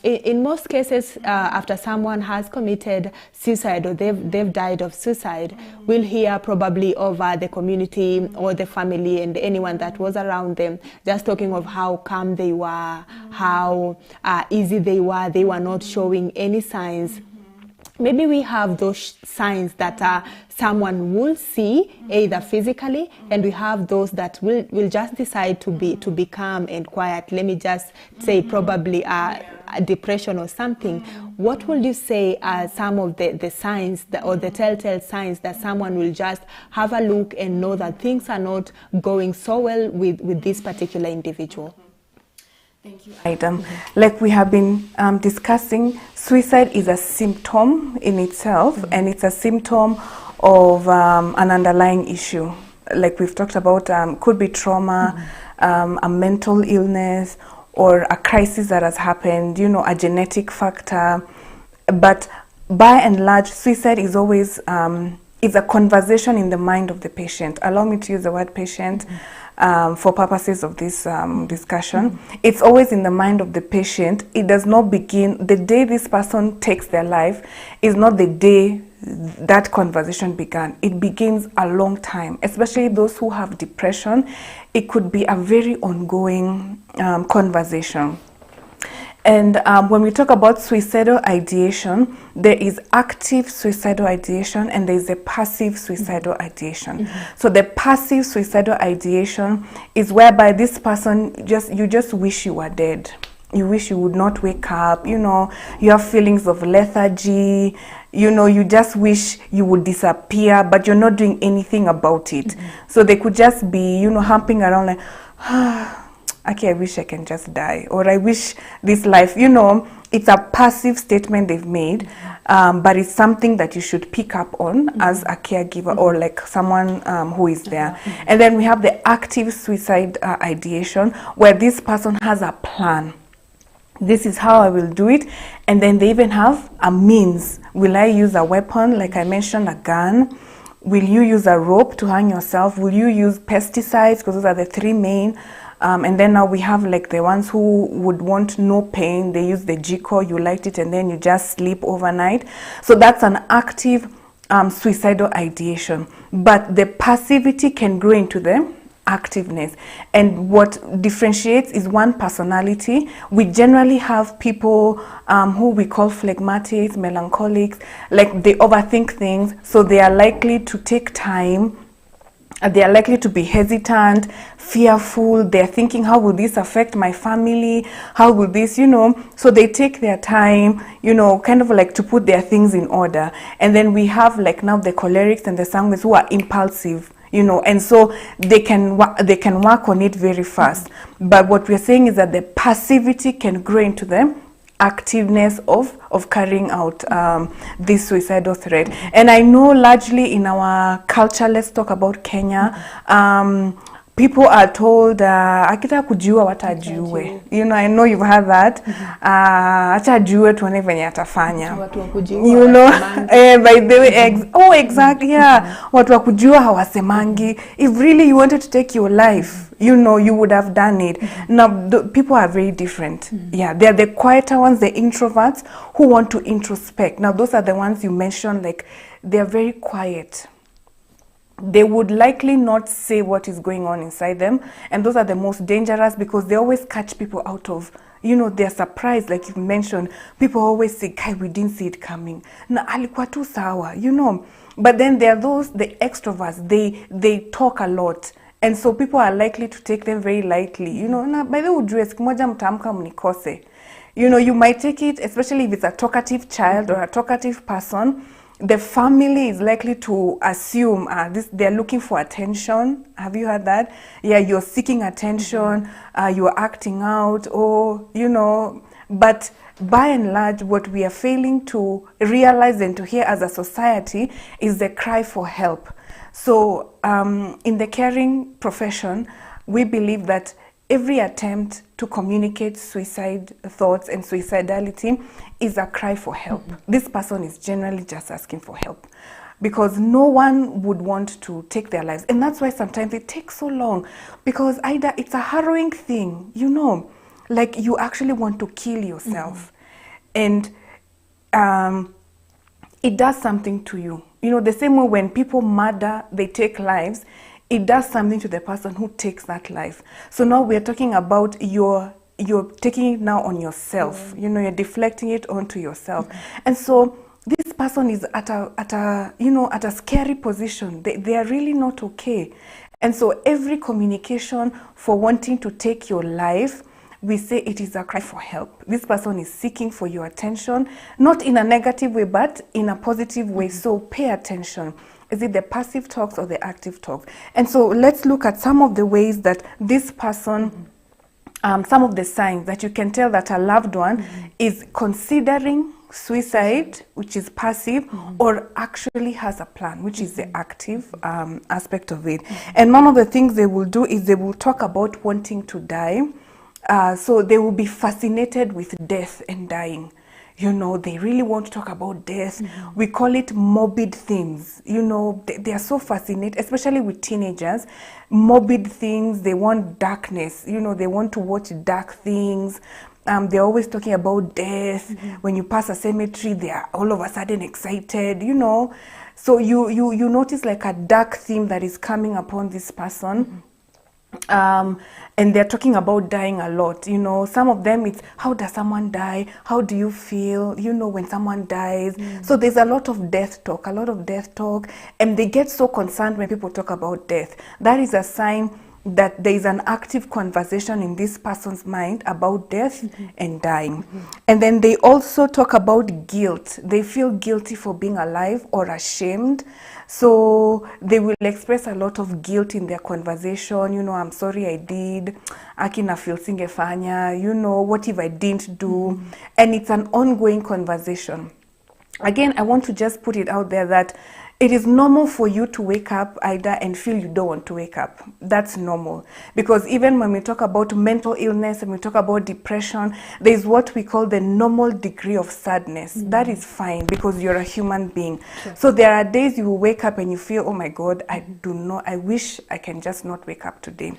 in most cases, after someone has committed suicide or they've died of suicide, we'll hear probably over the community or the family and anyone that was around them just talking of how calm they were, how easy they were not showing any signs. Maybe we have those signs that someone will see either physically, and we have those that will just decide to be calm and quiet. Let me just say probably a depression or something. What will you say are some of the signs or the telltale signs that someone will just have a look and know that things are not going so well with this particular individual? Thank you, Ida. Like we have been discussing, suicide is a symptom in itself, and it's a symptom of an underlying issue. Like we've talked about, could be trauma, a mental illness, or a crisis that has happened, a genetic factor. But by and large, suicide is always is a conversation in the mind of the patient. Allow me to use the word patient. For purposes of this discussion, it's always in the mind of the patient. It does not begin, the day this person takes their life is not the day that conversation began. It begins a long time, especially those who have depression. It could be a very ongoing conversation. And when we talk about suicidal ideation, there is active suicidal ideation and there is a passive suicidal ideation. So the passive suicidal ideation is whereby this person you just wish you were dead. You wish you would not wake up, you have feelings of lethargy, you just wish you would disappear, but you're not doing anything about it. So they could just be, humping around like, okay, I wish I can just die, or I wish this life, it's a passive statement they've made, but it's something that you should pick up on as a caregiver or like someone who is there. And then we have the active suicide ideation, where this person has a plan. This is how I will do it. And then they even have a means. Will I use a weapon, like I mentioned, a gun? Will you use a rope to hang yourself? Will you use pesticides? Because those are the three main. And then now we have like the ones who would want no pain. They use the G-core, you light it and then you just sleep overnight. So that's an active suicidal ideation. But the passivity can grow into the activeness. And what differentiates is one personality. We generally have people who we call phlegmatics, melancholics, like they overthink things. So they are likely to take time. They are likely to be hesitant, fearful. They're thinking, how will this affect my family? How will this, so they take their time, kind of like to put their things in order. And then we have like now the cholerics and the sanguines who are impulsive, and so they can work on it very fast. But what we're saying is that the passivity can grow into them activeness of carrying out this suicidal threat. And I know largely in our culture, let's talk about Kenya, people are told akita kujua watajiue. I know you've heard that. Acha ajue tuone venye atafanya. By the way, exactly, yeah. Watu wa kujua hawasemangi. If really you wanted to take your life, you would have done it. Now, people are very different. Yeah, they're the quieter ones, the introverts who want to introspect. Now, those are the ones you mentioned, like, they're very quiet. They would likely not say what is going on inside them. And those are the most dangerous because they always catch people out of, you know, they're surprised, like you mentioned. People always say, "Kai, we didn't see it coming. Na alikuwa tu sawa," you know. But then there are those, the extroverts, they talk a lot. And so people are likely to take them very lightly. You know, na by the way, ujue siku moja mtaamka mnikose. You know, you might take it, especially if it's a talkative child or a talkative person, the family is likely to assume they're looking for attention. Have you heard that? Yeah, you're seeking attention, you're acting out, or, you know, but by and large, what we are failing to realize and to hear as a society is the cry for help. So in the caring profession, we believe that every attempt to communicate suicide thoughts and suicidality is a cry for help. This person is generally just asking for help because no one would want to take their lives. And that's why sometimes it takes so long, because either it's a harrowing thing, you know, like you actually want to kill yourself. And it does something to you. You know, the same way when people murder, they take lives, it does something to the person who takes that life. So now we're talking about you're taking it now on yourself. You know, you're deflecting it onto yourself. And so this person is at a scary position. They are really not okay. And so every communication for wanting to take your life, we say it is a cry for help. This person is seeking for your attention, not in a negative way, but in a positive way. So pay attention. Is it the passive talks or the active talks? And so let's look at some of the ways that this person, some of the signs that you can tell that a loved one is considering suicide, which is passive, or actually has a plan, which is the active aspect of it. And one of the things they will do is they will talk about wanting to die. So they will be fascinated with death and dying. You know, they really want to talk about death. We call it morbid themes. You know, they are so fascinated, especially with teenagers. Morbid things, they want darkness. You know, they want to watch dark things. They're always talking about death. When you pass a cemetery, they are all of a sudden excited, you know. So you notice like a dark theme that is coming upon this person. And they're talking about dying a lot. You know, some of them it's, how does someone die? How do you feel, you know, when someone dies? So there's a lot of death talk, and they get so concerned when people talk about death. That is a sign that there is an active conversation in this person's mind about death and dying. And then they also talk about guilt. They feel guilty for being alive or ashamed. So they will express a lot of guilt in their conversation. You know, I'm sorry I did. Akina feel singefanya. You know, what if I didn't do? And it's an ongoing conversation. Again, I want to just put it out there that it is normal for you to wake up, Ida, and feel you don't want to wake up. That's normal. Because even when we talk about mental illness and we talk about depression, there's what we call the normal degree of sadness. That is fine because you're a human being. Sure. So there are days you will wake up and you feel, oh my God, I wish I can just not wake up today.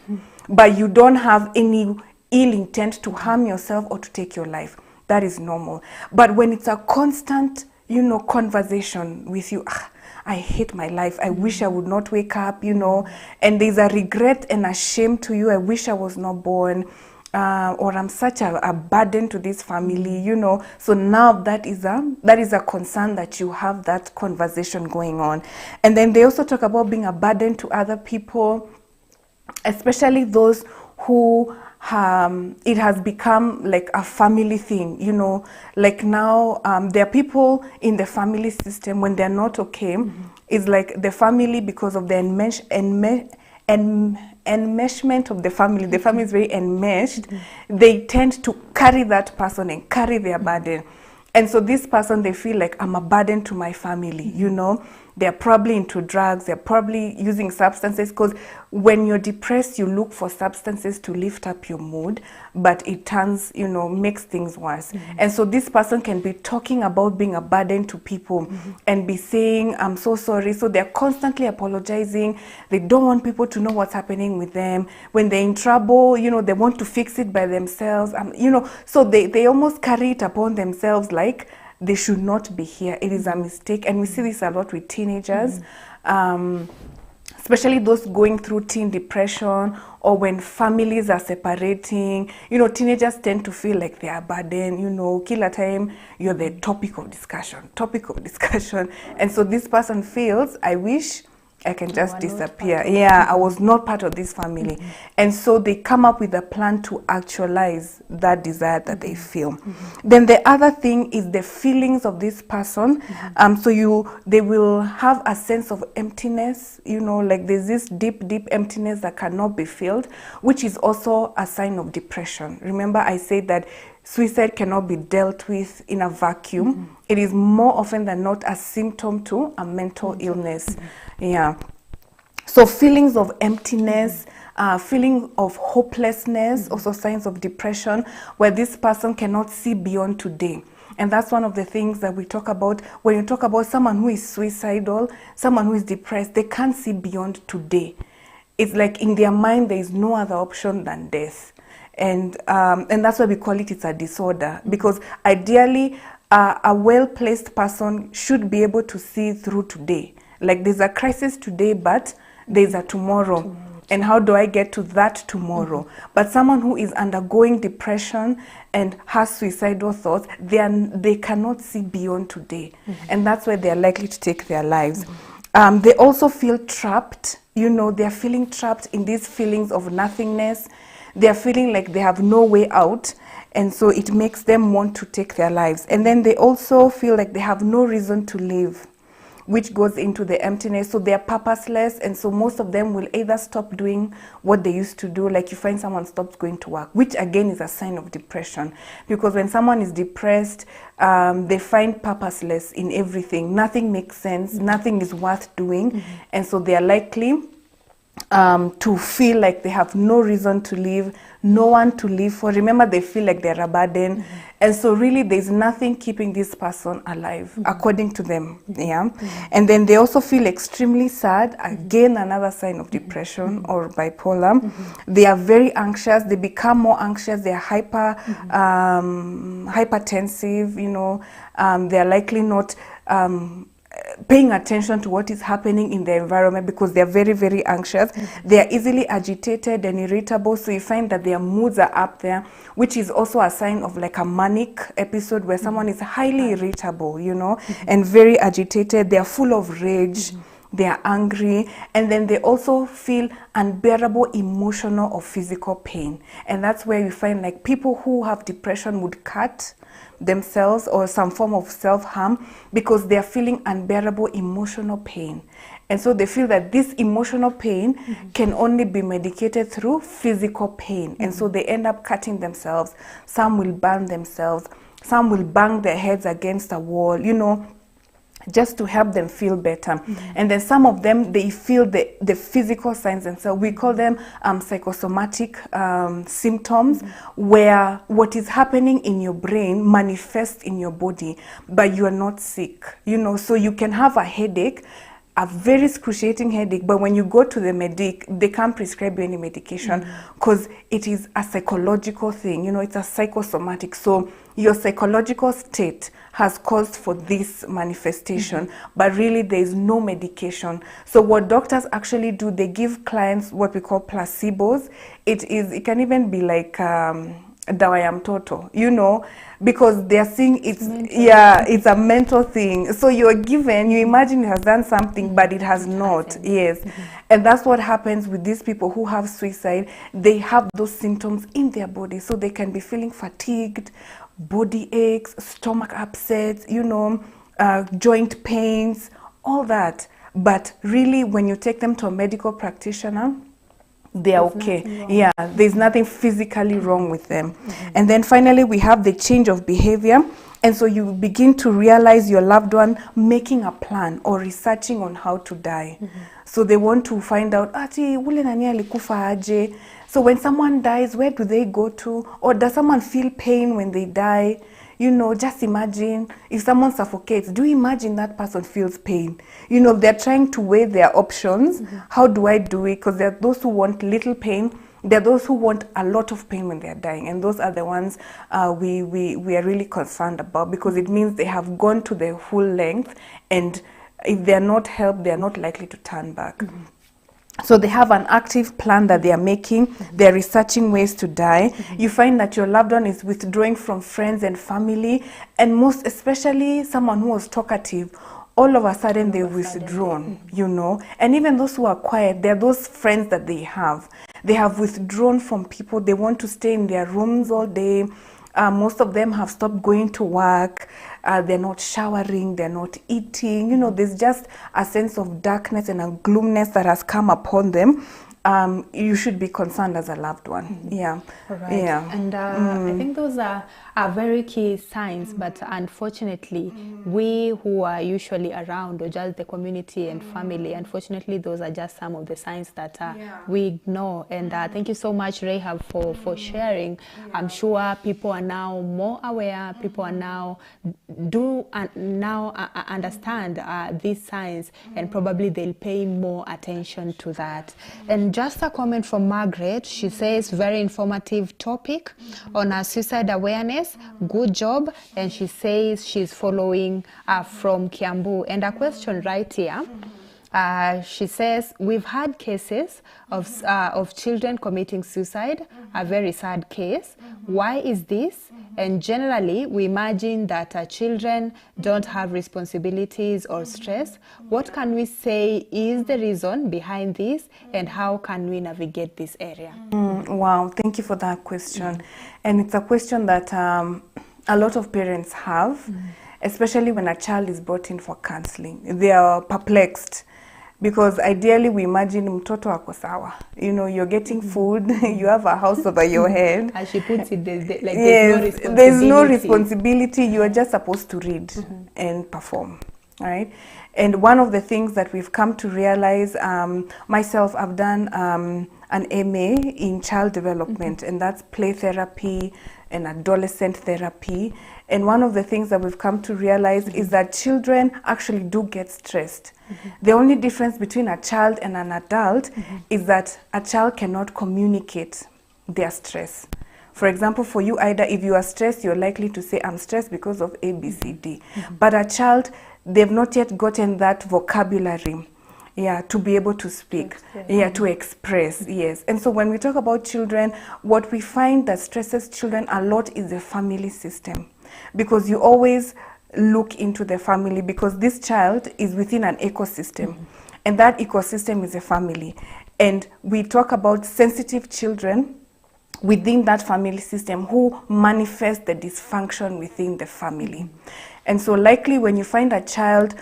But you don't have any ill intent to harm yourself or to take your life. That is normal. But when it's a constant, you know, conversation with you, I hate my life. I wish I would not wake up, you know, and there's a regret and a shame to you. I wish I was not born, or I'm such a burden to this family, you know. So now that is a concern that you have that conversation going on. And then they also talk about being a burden to other people, especially those who it has become like a family thing, you know, like now there are people in the family system when they're not okay, it's like the family, because of the enmeshment of the family is very enmeshed, they tend to carry that person and carry their burden. And so this person, they feel like, I'm a burden to my family, you know. They're probably into drugs, they're probably using substances, because when you're depressed, you look for substances to lift up your mood, but it turns, you know, makes things worse. And so this person can be talking about being a burden to people and be saying, I'm so sorry. So they're constantly apologizing. They don't want people to know what's happening with them. When they're in trouble, you know, they want to fix it by themselves, you know, so they almost carry it upon themselves like, they should not be here. It is a mistake. And we see this a lot with teenagers. especially those going through teen depression or when families are separating. You know, teenagers tend to feel like they are burdened, you know, kila time you're the topic of discussion. And so this person feels, I wish I can just disappear. Yeah, I was not part of this family. And so they come up with a plan to actualize that desire that they feel. Then the other thing is the feelings of this person. They will have a sense of emptiness, you know, like there's this deep, deep emptiness that cannot be filled, which is also a sign of depression. Remember, I said that suicide cannot be dealt with in a vacuum. It is more often than not a symptom to a mental illness. Yeah. So feelings of emptiness, feeling of hopelessness, also signs of depression, where this person cannot see beyond today. And that's one of the things that we talk about when you talk about someone who is suicidal, someone who is depressed. They can't see beyond today. It's like in their mind there is no other option than death. And that's why we call it's a disorder, because ideally a well-placed person should be able to see through today. Like there's a crisis today, but there's a tomorrow. And how do I get to that tomorrow? But someone who is undergoing depression and has suicidal thoughts, they cannot see beyond today. And that's why they're likely to take their lives. They also feel trapped. You know, they're feeling trapped in these feelings of nothingness. They're feeling like they have no way out. And so it makes them want to take their lives. And then they also feel like they have no reason to live, which goes into the emptiness. So they're purposeless, and so most of them will either stop doing what they used to do, like you find someone stops going to work, which again is a sign of depression. Because when someone is depressed, they find purposeless in everything. Nothing makes sense, nothing is worth doing, and so they are likely to feel like they have no reason to live, no one to live for. Remember, they feel like they're a burden. And so really there's nothing keeping this person alive, according to them. Yeah. And then they also feel extremely sad. Again, another sign of depression or bipolar. They are very anxious. They become more anxious. They're hypertensive, you know. They're likely not paying attention to what is happening in the environment because they're very, very anxious. They are easily agitated and irritable, so you find that their moods are up there, which is also a sign of like a manic episode where someone is highly irritable, you know, and very agitated. They are full of rage. They are angry, and then they also feel unbearable emotional or physical pain. And that's where you find like people who have depression would cut themselves or some form of self-harm because they are feeling unbearable emotional pain. And so they feel that this emotional pain can only be medicated through physical pain. And so they end up cutting themselves. Some will burn themselves. Some will bang their heads against a wall, you know, just to help them feel better. And then some of them, they feel the physical signs, and so we call them psychosomatic symptoms, where what is happening in your brain manifests in your body, but you are not sick, you know. So you can have a headache, a very excruciating headache, but when you go to the medic, they can't prescribe you any medication because it is a psychological thing, you know, it's a psychosomatic. So your psychological state has caused for this manifestation, but really there is no medication. So what doctors actually do, they give clients what we call placebos. It can even be like dawa ya mtoto, you know, because they are seeing it's a mental thing. So you're given, you imagine it has done something, but it has not. Yes. And that's what happens with these people who have suicide. They have those symptoms in their body. So they can be feeling fatigued, body aches, stomach upsets, you know, joint pains, all that. But really, when you take them to a medical practitioner, they are okay. Yeah, there's nothing physically wrong with them. And then finally, we have the change of behavior. And so you begin to realize your loved one making a plan or researching on how to die. So they want to find out, ati ule nani alikufa aje? So when someone dies, where do they go to? Or does someone feel pain when they die? You know, just imagine if someone suffocates, do you imagine that person feels pain? You know, they're trying to weigh their options. How do I do it? Because there are those who want little pain. There are those who want a lot of pain when they're dying. And those are the ones we are really concerned about, because it means they have gone to their full length. And if they're not helped, they're not likely to turn back. So they have an active plan that they are making. They're researching ways to die. You find that your loved one is withdrawing from friends and family, and most especially someone who was talkative, all of a sudden they've withdrawn, you know. And even those who are quiet, they're those friends that they have. They have withdrawn from people. They want to stay in their rooms all day. Most of them have stopped going to work. They're not showering, they're not eating. You know, there's just a sense of darkness and a gloomness that has come upon them. You should be concerned as a loved one. Yeah. Right. Yeah. And I think those are very key signs, but unfortunately, we who are usually around, or just the community and family, unfortunately, those are just some of the signs that we ignore. And thank you so much, Rahab, for sharing. I'm sure people are now more aware. People are now understand these signs, and probably they'll pay more attention to that. And just a comment from Margaret. She says, very informative topic on suicide awareness. Good job. And she says she's following from Kiambu. And a question right here. She says, we've had cases of children committing suicide, a very sad case. Why is this? And generally, we imagine that children don't have responsibilities or stress. What can we say is the reason behind this, and how can we navigate this area? Wow, thank you for that question. And it's a question that a lot of parents have, especially when a child is brought in for counseling. They are perplexed. Because ideally we imagine mtoto ako sawa. You know, you're getting food, you have a house over your head. As she puts it, there's no responsibility. You are just supposed to read and perform, right? And one of the things that we've come to realize, myself, I've done an MA in child development, and that's play therapy and adolescent therapy. And one of the things that we've come to realize is that children actually do get stressed. The only difference between a child and an adult is that a child cannot communicate their stress. For example, for you, Ida, if you are stressed, you're likely to say, I'm stressed because of A, B, C, D. But a child, they've not yet gotten that vocabulary. Yeah, to be able to speak, to express, yes. And so when we talk about children, what we find that stresses children a lot is the family system. Because you always look into the family, because this child is within an ecosystem. And that ecosystem is a family. And we talk about sensitive children within that family system who manifest the dysfunction within the family. And so likely when you find a child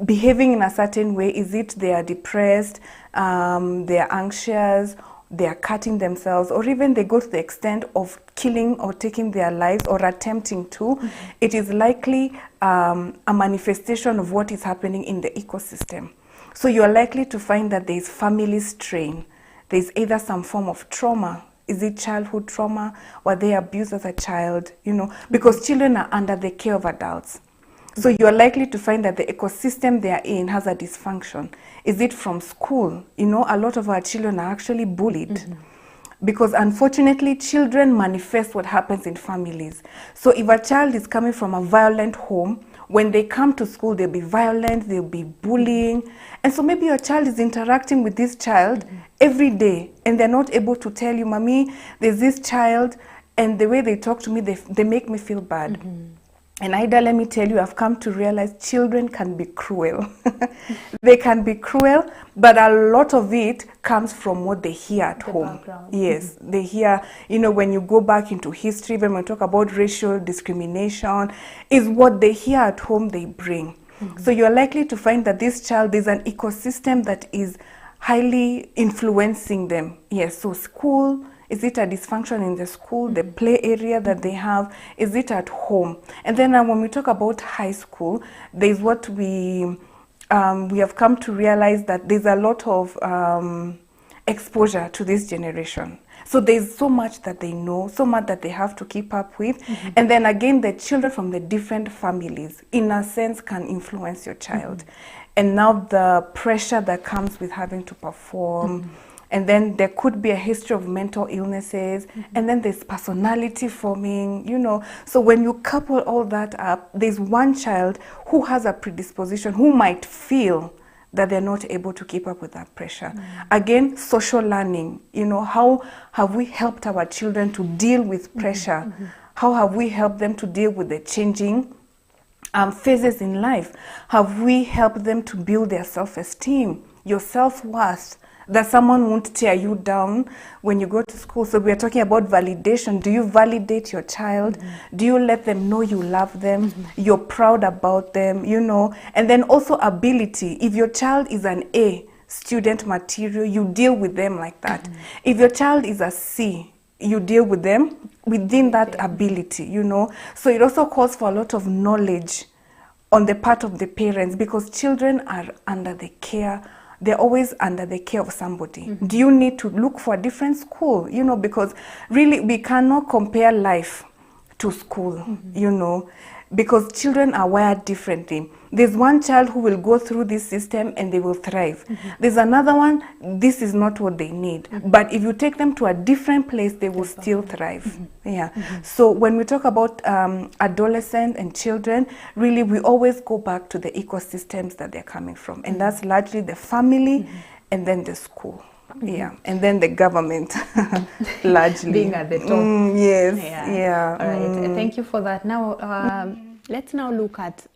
behaving in a certain way, is it they are depressed, they are anxious, they are cutting themselves, or even they go to the extent of killing or taking their lives or attempting to, it is likely a manifestation of what is happening in the ecosystem. So you are likely to find that there is family strain. There is either some form of trauma. Is it childhood trauma? Were they abused as a child? You know, because children are under the care of adults. So you are likely to find that the ecosystem they are in has a dysfunction. Is it from school? You know, a lot of our children are actually bullied. Because unfortunately, children manifest what happens in families. So if a child is coming from a violent home, when they come to school, they'll be violent, they'll be bullying. And so maybe your child is interacting with this child every day, and they're not able to tell you, Mommy, there's this child, and the way they talk to me, they make me feel bad. And Ida, let me tell you, I've come to realize children can be cruel. They can be cruel, but a lot of it comes from what they hear at home. Background. Yes, they hear, you know, when you go back into history, when we talk about racial discrimination, is what they hear at home they bring. So you're likely to find that this child is an ecosystem that is highly influencing them. Yes, so school, is it a dysfunction in the school, the play area that they have? Is it at home? And then when we talk about high school, there's what we have come to realize that there's a lot of exposure to this generation. So there's so much that they know, so much that they have to keep up with. And then again, the children from the different families, in a sense, can influence your child. And now the pressure that comes with having to perform, and then there could be a history of mental illnesses, and then there's personality forming, you know. So when you couple all that up, there's one child who has a predisposition, who might feel that they're not able to keep up with that pressure. Again, social learning, you know, how have we helped our children to deal with pressure? How have we helped them to deal with the changing phases in life? Have we helped them to build their self-esteem, your self-worth, that someone won't tear you down when you go to school? So we're talking about validation. Do you validate your child? Do you let them know you love them? You're proud about them, you know? And then also ability. If your child is an A student material, you deal with them like that. If your child is a C, you deal with them within that ability, you know? So it also calls for a lot of knowledge on the part of the parents, because children are under the care, they're always under the care of somebody. Do you need to look for a different school? You know, because really we cannot compare life to school, you know, because children are wired differently. There's one child who will go through this system and they will thrive. There's another one, this is not what they need. But if you take them to a different place, they will still thrive. Yeah. So when we talk about adolescents and children, really we always go back to the ecosystems that they're coming from. And that's largely the family and then the school. Yeah, and then the government, largely. Being at the top. Yes, yeah. All right, thank you for that. Now, let's now look at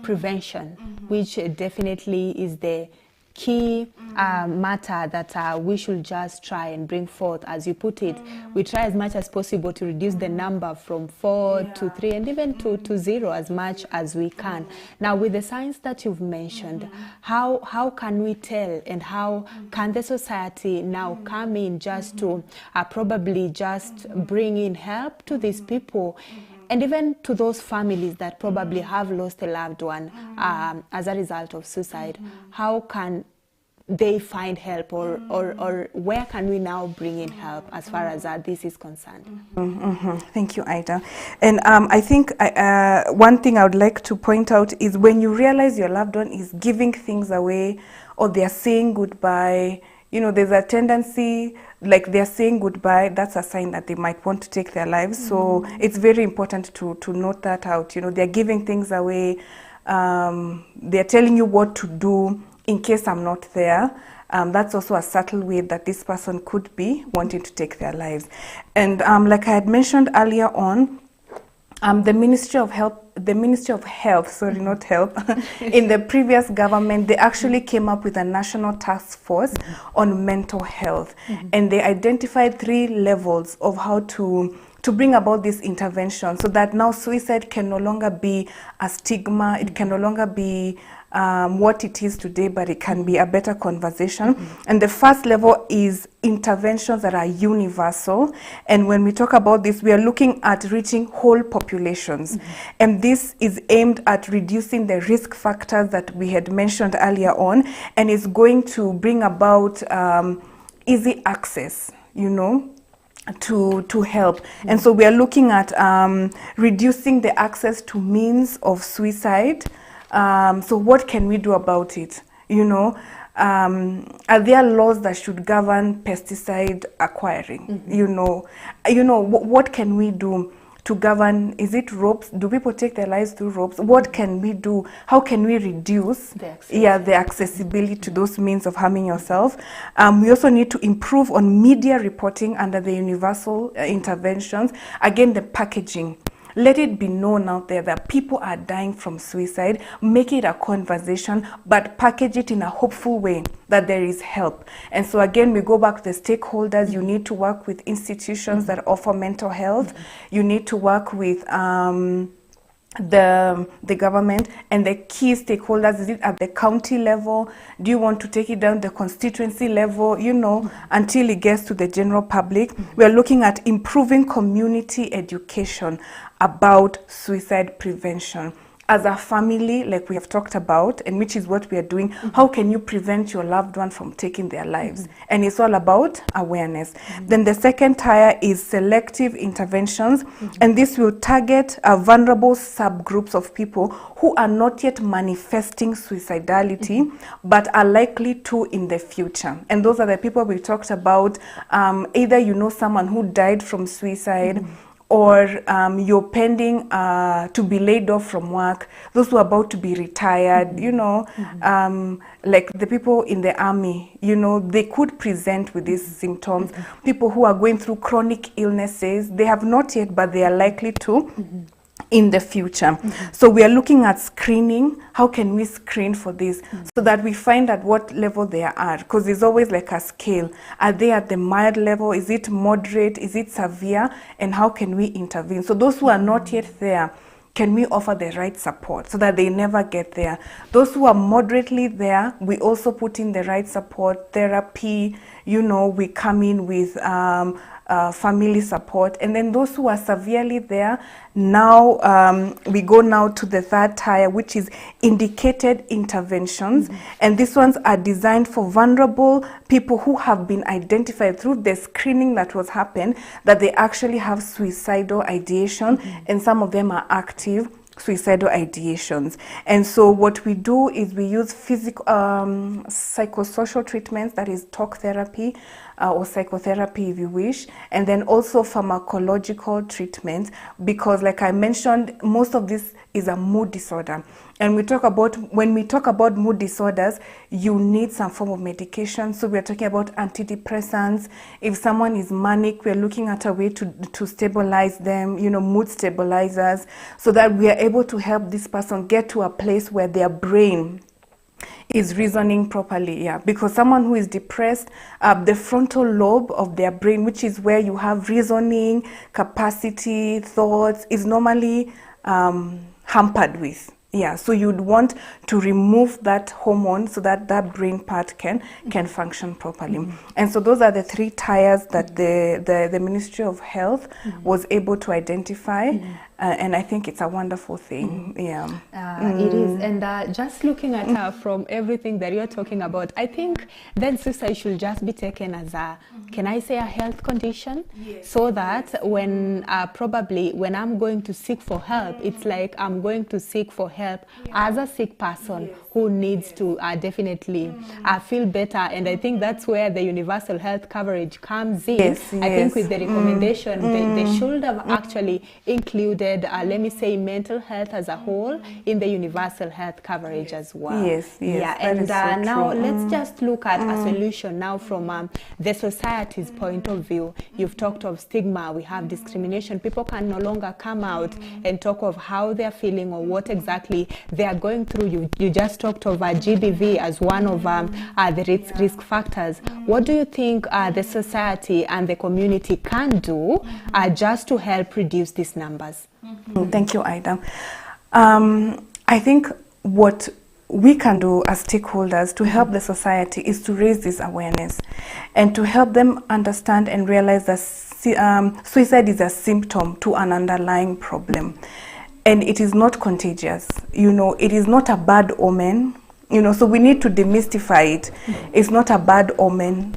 prevention, which definitely is the key matter that we should just try and bring forth. As you put it, we try as much as possible to reduce the number from 4 to 3 and even to 0 as much as we can. Now, with the signs that you've mentioned, how can we tell, and how can the society now come in just to probably just bring in help to these people, and even to those families that probably have lost a loved one as a result of suicide? How can they find help, or where can we now bring in help as far as this is concerned? Thank you, Ida. And I think one thing I would like to point out is when you realize your loved one is giving things away, or they're saying goodbye, you know, there's a tendency, like they're saying goodbye, that's a sign that they might want to take their lives. So it's very important to note that out. You know, they're giving things away, they're telling you what to do in case I'm not there. That's also a subtle way that this person could be wanting to take their lives. And like I had mentioned earlier on, the Ministry of Health, sorry, not Health, in the previous government, they actually came up with a national task force on mental health. And they identified 3 levels of how to bring about this intervention, so that now suicide can no longer be a stigma, it can no longer be what it is today, but it can be a better conversation. And the first level is interventions that are universal. And when we talk about this, we are looking at reaching whole populations. And this is aimed at reducing the risk factors that we had mentioned earlier on, and is going to bring about easy access, you know, to help. And so we are looking at reducing the access to means of suicide. So what can we do about it? You know, are there laws that should govern pesticide acquiring? You know, what can we do to govern? Is it ropes? Do people take their lives through ropes? What can we do? How can we reduce the accessibility to those means of harming yourself? We also need to improve on media reporting under the universal interventions. Again, the packaging. Let it be known out there that people are dying from suicide. Make it a conversation, but package it in a hopeful way that there is help. And so again, we go back to the stakeholders. You need to work with institutions that offer mental health. You need to work with the government and the key stakeholders. Is it at the county level? Do you want to take it down the constituency level, you know, until it gets to the general public? We are looking at improving community education about suicide prevention. As a family, like we have talked about, and which is what we are doing, how can you prevent your loved one from taking their lives? And it's all about awareness. Then the second tier is selective interventions, and this will target vulnerable subgroups of people who are not yet manifesting suicidality, but are likely to in the future. And those are the people we talked about. Either you know someone who died from suicide, or you're pending to be laid off from work, those who are about to be retired, you know, like the people in the army, you know, they could present with these symptoms. People who are going through chronic illnesses, they have not yet, but they are likely to in the future. So we are looking at screening. How can we screen for this so that we find at what level they are at? Because there's always like a scale. Are they at the mild level? Is it moderate? Is it severe? And how can we intervene? So those who are not yet there, can we offer the right support so that they never get there? Those who are moderately there, we also put in the right support, therapy, you know, we come in with family support. And then those who are severely there, now we go now to the third tier, which is indicated interventions. And these ones are designed for vulnerable people who have been identified through the screening that was happened, that they actually have suicidal ideation, and some of them are active suicidal ideations. And so what we do is we use physical psychosocial treatments, that is talk therapy or psychotherapy if you wish, and then also pharmacological treatments, because like I mentioned, most of this is a mood disorder. And when we talk about mood disorders, you need some form of medication. So we're talking about antidepressants. If someone is manic, we're looking at a way to stabilize them, you know, mood stabilizers, so that we are able to help this person get to a place where their brain is reasoning properly. Yeah, because someone who is depressed, the frontal lobe of their brain, which is where you have reasoning capacity, thoughts, is normally hampered with. Yeah, so you'd want to remove that hormone so that that brain part can function properly. And so those are the three tiers that the Ministry of Health was able to identify. And I think it's a wonderful thing. Yeah, it is. And just looking at from everything that you're talking about, I think then suicide should just be taken as a, can I say, a health condition? Yes. So that when probably when I'm going to seek for help, it's like I'm going to seek for help as a sick person who needs to definitely feel better. And I think that's where the universal health coverage comes in. Yes, I think with the recommendation, they should have actually included let me say mental health as a whole in the universal health coverage as well. Yes, yes. Yeah, and so now let's just look at a solution now from the society's point of view. You've talked of stigma, we have discrimination. People can no longer come out and talk of how they're feeling or what exactly they are going through. You just talked of GBV as one of the risk factors. What do you think the society and the community can do just to help reduce these numbers? Thank you, Ida. I think what we can do as stakeholders to help the society is to raise this awareness and to help them understand and realize that suicide is a symptom to an underlying problem. And it is not contagious. You know, it is not a bad omen. You know, so we need to demystify it. It's not a bad omen.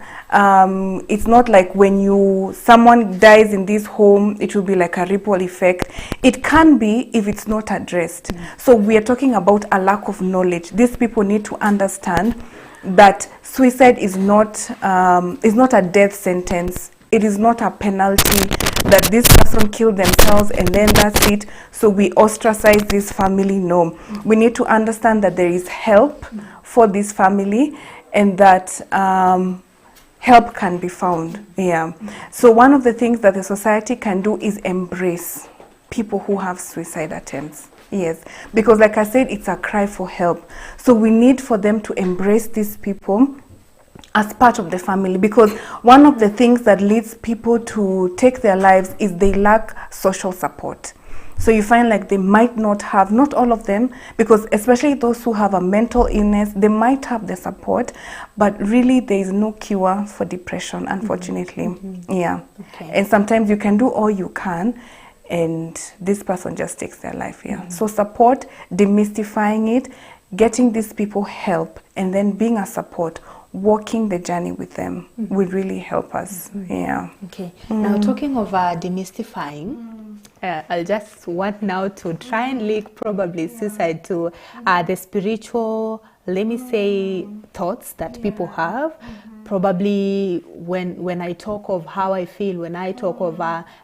It's not like when someone dies in this home, it will be like a ripple effect. It can be if it's not addressed. So we are talking about a lack of knowledge. These people need to understand that suicide is not a death sentence. It is not a penalty that this person killed themselves and then that's it. So we ostracize this family. No, we need to understand that there is help for this family and that help can be found. Yeah. So one of the things that the society can do is embrace people who have suicide attempts. Yes, because like I said, it's a cry for help. So we need for them to embrace these people as part of the family, because one of the things that leads people to take their lives is they lack social support. So you find like they might not have, not all of them, because especially those who have a mental illness, they might have the support, but really there is no cure for depression, unfortunately. Yeah. Okay. And sometimes you can do all you can, and this person just takes their life. Yeah. So support, demystifying it, getting these people help, and then being a support, walking the journey with them will really help us. Yeah. Okay. Now talking of demystifying, I'll just want now to try and link probably suicide to the spiritual, let me say, thoughts that people have. probably when I talk of how I feel, when I talk of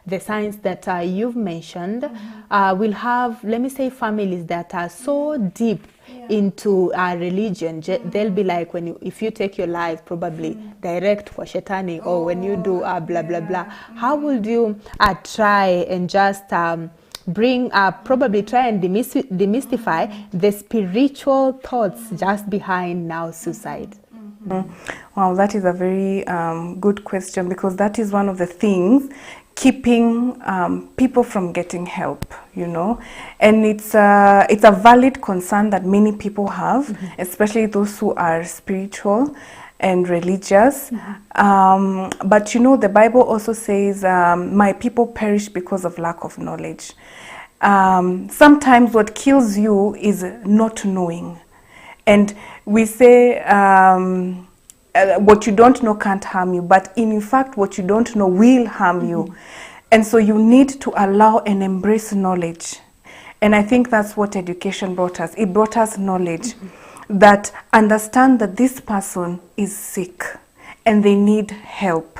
the signs that you've mentioned, we'll have, let me say, families that are so deep into religion. They'll be like, if you take your life, probably direct for shetani, or when you do blah blah blah. How would you try and just bring probably try and demystify the spiritual thoughts just behind now suicide? Wow, that is a very good question, because that is one of the things keeping people from getting help, you know, and it's a valid concern that many people have, especially those who are spiritual and religious. But you know, the Bible also says, my people perish because of lack of knowledge. Sometimes what kills you is not knowing. And we say, what you don't know can't harm you, but in fact, what you don't know will harm you. And so you need to allow and embrace knowledge. And I think that's what education brought us. It brought us knowledge that understand that this person is sick and they need help.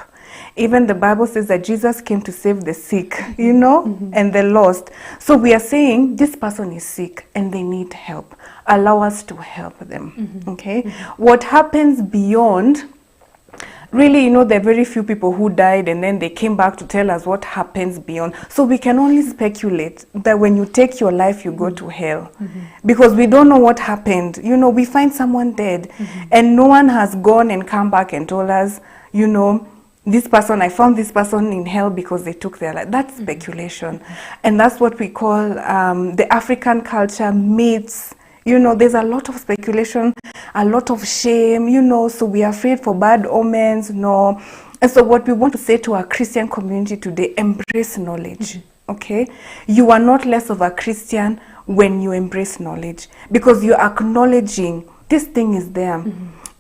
Even the Bible says that Jesus came to save the sick, you know, and the lost. So we are saying this person is sick and they need help. Allow us to help them, okay? What happens beyond, really, you know, there are very few people who died and then they came back to tell us what happens beyond. So we can only speculate that when you take your life, you go to hell. Because we don't know what happened. You know, we find someone dead and no one has gone and come back and told us, you know, this person, I found this person in hell because they took their life. That's speculation. And that's what we call the African culture myths. You know, there's a lot of speculation, a lot of shame, you know, so we are afraid for bad omens, no. And so what we want to say to our Christian community today, embrace knowledge, okay? You are not less of a Christian when you embrace knowledge, because you're acknowledging this thing is there.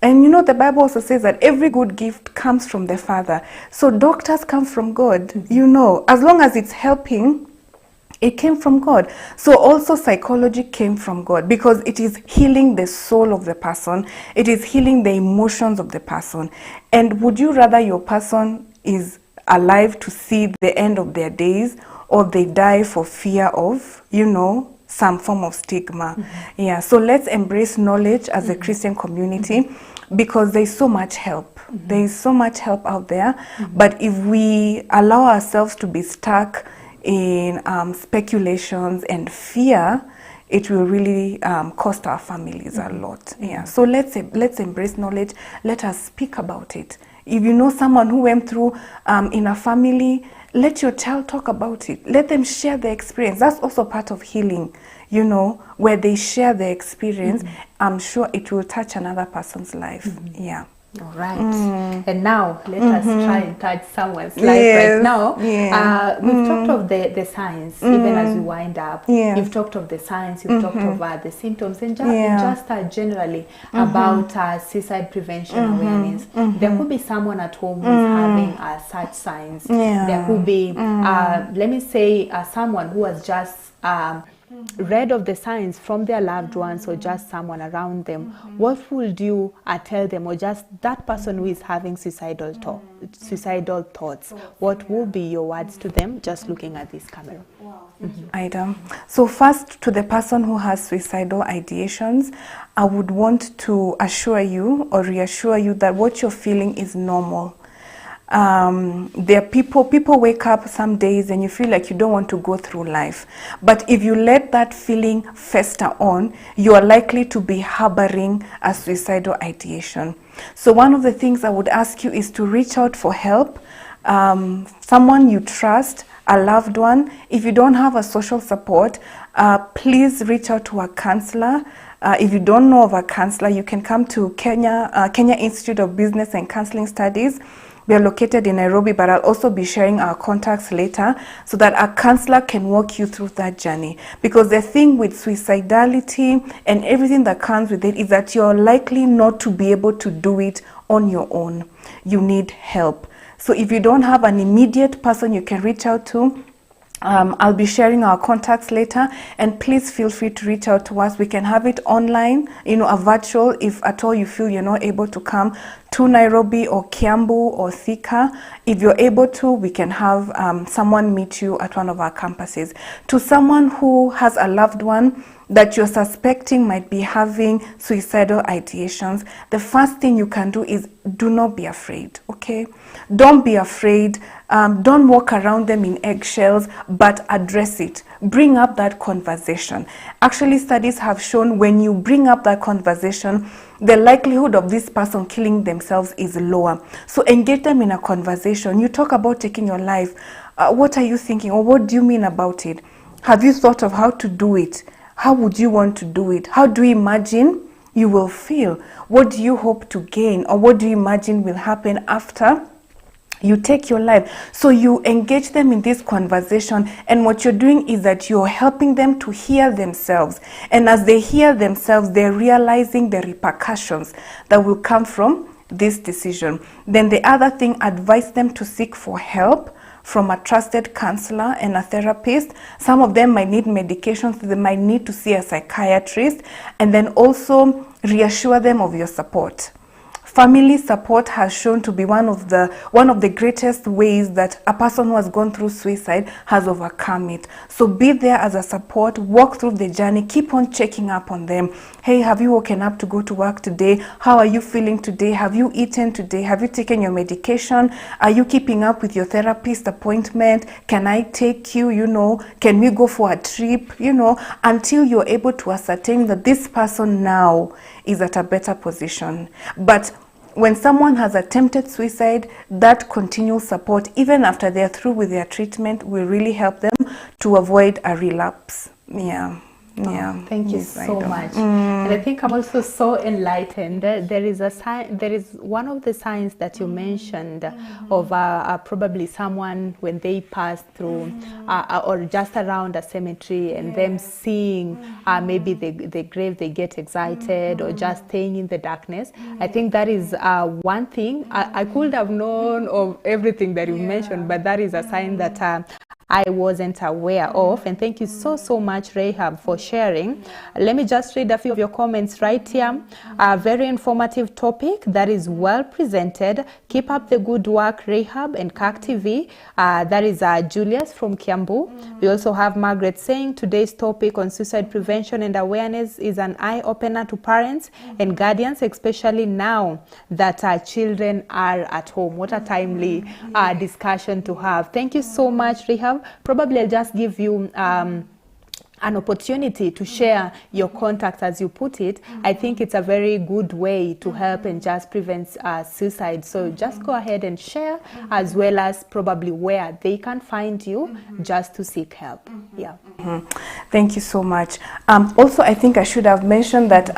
And you know, the Bible also says that every good gift comes from the Father. So doctors come from God, you know, as long as it's helping, it came from God. So also psychology came from God, because it is healing the soul of the person. It is healing the emotions of the person. And would you rather your person is alive to see the end of their days, or they die for fear of, you know, some form of stigma? Yeah, so let's embrace knowledge as a Christian community, because there's so much help. There is so much help out there. But if we allow ourselves to be stuck in speculations and fear, it will really cost our families a lot. Yeah. So let's embrace knowledge. Let us speak about it. If you know someone who went through in a family, let your child talk about it. Let them share their experience. That's also part of healing, you know, where they share their experience. I'm sure it will touch another person's life. Yeah. All right. And now let us try and touch someone's life right now. We've talked of the signs, even as we wind up. You've talked of the signs, you've talked of the symptoms, and just generally about suicide prevention awareness. There could be someone at home who is having such signs. There could be, let me say, someone who has just read of the signs from their loved ones or just someone around them. What would you tell them, or just that person who is having suicidal thoughts? What will be your words to them, just looking at this camera? Ida. So first, to the person who has suicidal ideations, I would want to assure you or reassure you that what you're feeling is normal. There are people wake up some days and you feel like you don't want to go through life. But if you let that feeling fester on, you are likely to be harboring a suicidal ideation. So one of the things I would ask you is to reach out for help. Someone you trust, a loved one. If you don't have a social support, please reach out to a counselor. If you don't know of a counselor, you can come to Kenya Institute of Business and Counseling Studies. We are located in Nairobi, but I'll also be sharing our contacts later so that a counselor can walk you through that journey. Because the thing with suicidality and everything that comes with it is that you're likely not to be able to do it on your own. You need help. So if you don't have an immediate person you can reach out to, I'll be sharing our contacts later, and please feel free to reach out to us. We can have it online, a virtual, if at all you feel you're not able to come to Nairobi or Kiambu or Thika. If you're able to, we can have someone meet you at one of our campuses. To someone who has a loved one that you're suspecting might be having suicidal ideations, the first thing you can do is do not be afraid, okay? Don't be afraid. Don't walk around them in eggshells, but address it. Bring up that conversation. Actually, studies have shown when you bring up that conversation, the likelihood of this person killing themselves is lower. So engage them in a conversation. You talk about taking your life. What are you thinking, or what do you mean about it? Have you thought of how to do it? How would you want to do it? How do you imagine you will feel? What do you hope to gain, or what do you imagine will happen after you take your life? So you engage them in this conversation, and what you're doing is that you're helping them to hear themselves. And as they hear themselves, they're realizing the repercussions that will come from this decision. Then the other thing, advise them to seek for help from a trusted counselor and a therapist. Some of them might need medications, they might need to see a psychiatrist, and then also reassure them of your support. Family support has shown to be one of the greatest ways that a person who has gone through suicide has overcome it. So be there as a support, walk through the journey, keep on checking up on them. Hey, have you woken up to go to work today? How are you feeling today? Have you eaten today? Have you taken your medication? Are you keeping up with your therapist appointment? Can I take you, can we go for a trip, until you're able to ascertain that this person now is at a better position. But when someone has attempted suicide, that continual support, even after they're through with their treatment, will really help them to avoid a relapse. Yeah. Thank you so much. And I think I'm also so enlightened. There is a sign. There is one of the signs that you mentioned of probably someone when they pass through or just around a cemetery, and them seeing maybe the grave, they get excited, or just staying in the darkness. I think that is one thing. I could have known of everything that you mentioned, but that is a sign that I wasn't aware of. And thank you so much, Rahab, for sharing. Let me just read a few of your comments right here. A very informative topic that is well presented. Keep up the good work, Rahab and Kirk TV. That is Julius from Kiambu. We also have Margaret saying today's topic on suicide prevention and awareness is an eye-opener to parents and guardians, especially now that children are at home. What a timely discussion to have. Thank you so much, Rahab. Probably I'll just give you an opportunity to share your contacts as you put it. I think it's a very good way to help and just prevent suicide. So just go ahead and share, as well as probably where they can find you just to seek help. Yeah. Thank you so much. Also, I think I should have mentioned that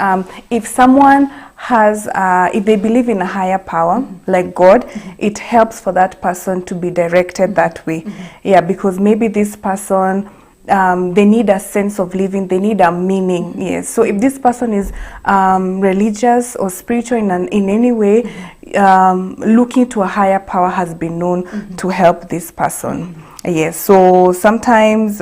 if someone has, if they believe in a higher power, like God, it helps for that person to be directed that way. Yeah, because maybe this person, they need a sense of living, they need a meaning. Yes. So if this person is religious or spiritual in any way, looking to a higher power has been known to help this person. Yes. So sometimes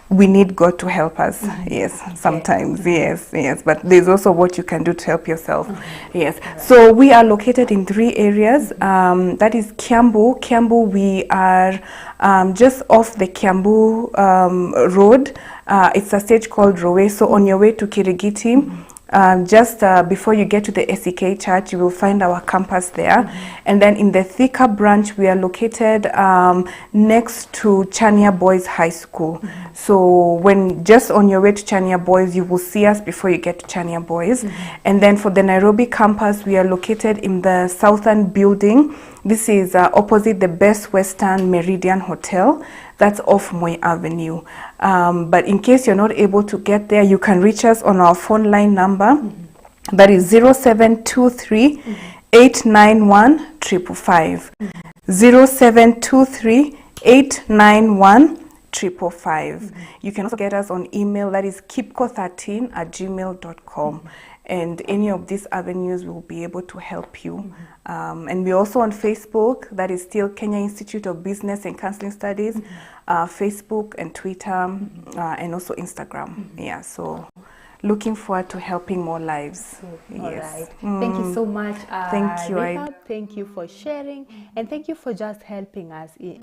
we need God to help us. Yes, sometimes. Yes. But there's also what you can do to help yourself. Yes. So we are located in 3 areas. That is Kiambu. Kiambu, we are just off the Kiambu road. It's a stage called Rowe. So on your way to Kirigiti, just before you get to the SEK church, you will find our campus there. And then in the Thika branch, we are located next to Chania Boys High School. So when just on your way to Chania Boys, you will see us before you get to Chania Boys. And then for the Nairobi campus, we are located in the southern building. This is opposite the Best Western Meridian Hotel. That's off Moi Avenue. But in case you're not able to get there, you can reach us on our phone line number. That is 0723 891 555. 0723 891 555. You can also get us on email. That is kipco13@gmail.com. and any of these avenues will be able to help you. And we're also on Facebook, that is still Kenya Institute of Business and Counseling Studies, Facebook and Twitter, and also Instagram. Yeah, so looking forward to helping more lives. All right. Thank you so much. Thank you. Rahab. Thank you for sharing, and thank you for just helping us in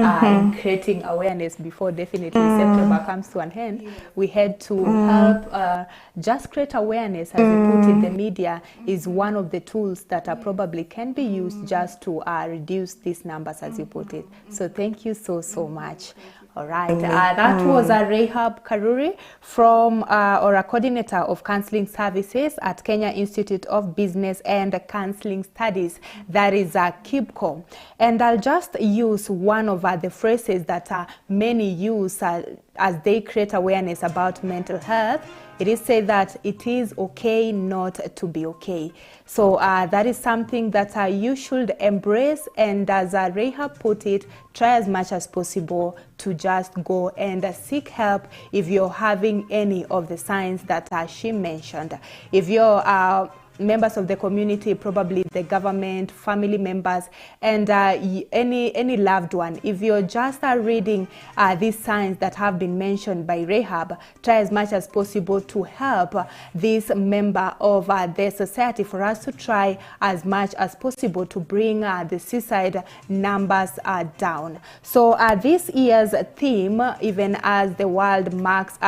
creating awareness before definitely September comes to an end. We had to help just create awareness, as we put in the media, is one of the tools that probably can be used just to reduce these numbers, as you put it. So thank you so much. All right, that was Rahab Karuri from or a coordinator of counseling services at Kenya Institute of Business and Counseling Studies, that is KIBCO. And I'll just use one of the phrases that many use as they create awareness about mental health. It is said that it is okay not to be okay. So that is something that you should embrace, and as Rahab put it, try as much as possible to just go and seek help if you're having any of the signs that she mentioned. If you're members of the community, probably the government, family members, and any loved one. If you're just reading these signs that have been mentioned by Rahab, try as much as possible to help this member of the society, for us to try as much as possible to bring the suicide numbers down. So this year's theme, even as the world marks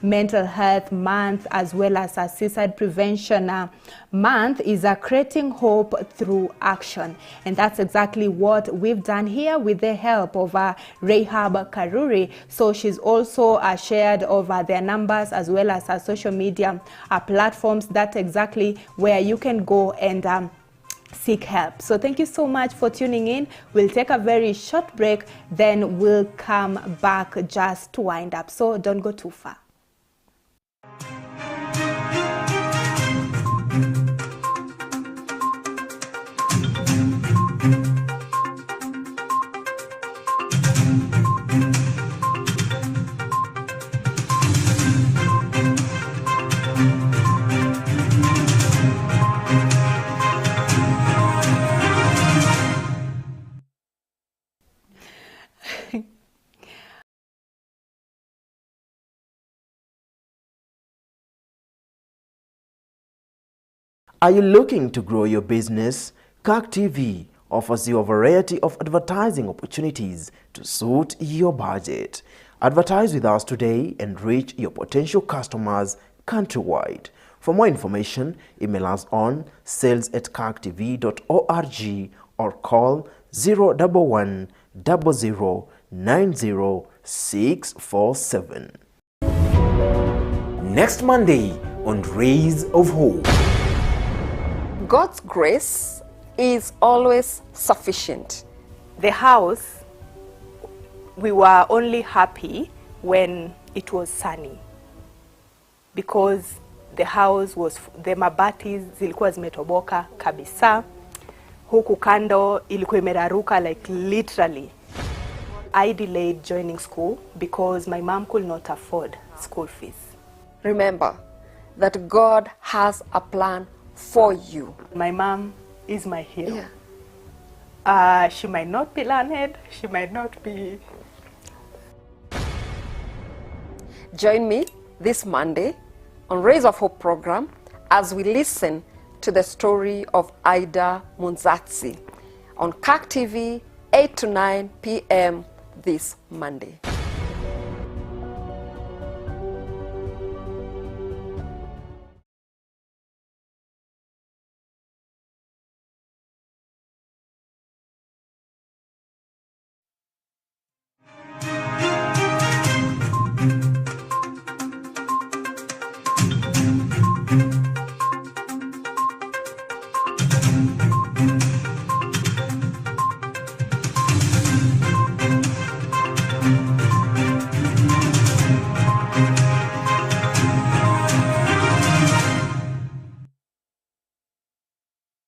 Mental Health Month as well as Suicide Prevention Month, is creating hope through action. And that's exactly what we've done here with the help of Rahab Karuri. So she's also shared over their numbers as well as social media platforms. That's exactly where you can go and seek help. So thank you so much for tuning in. We'll take a very short break, then we'll come back just to wind up. So don't go too far. Are you looking to grow your business? Kirk TV offers you a variety of advertising opportunities to suit your budget. Advertise with us today and reach your potential customers countrywide. For more information, email us on sales@kirktv.org or call 011 00 90647. Next Monday on Rays of Hope. God's grace is always sufficient. The house, we were only happy when it was sunny, because the house was, the mabati zilikuwa zimetoboka kabisa, huku kando ilikuwa imeraruka, like literally. I delayed joining school because my mom could not afford school fees. Remember that God has a plan for you. My mom is my hero. Yeah. She might not be learned, she might not be. Join me this Monday on Rays of Hope program as we listen to the story of Ida Munzatsi on Kirk TV, 8 to 9 p.m. this Monday.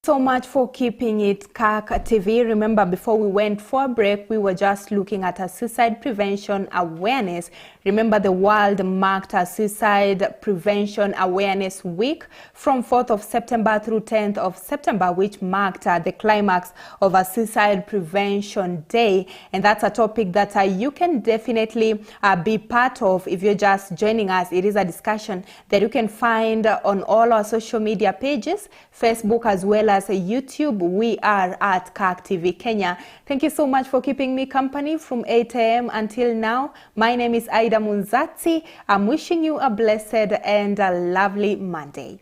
so much for keeping it Kirk TV. Remember, before we went for a break, we were just looking at a suicide prevention awareness. Remember, the world marked a suicide prevention awareness week from 4th of September through 10th of September, which marked the climax of a suicide prevention day. And that's a topic that you can definitely be part of if you're just joining us. It is a discussion that you can find on all our social media pages, Facebook as well as YouTube. We are at Kirk TV Kenya. Thank you so much for keeping me company from 8 a.m. until now. My name is Ida Munzatsi. I'm wishing you a blessed and a lovely Monday.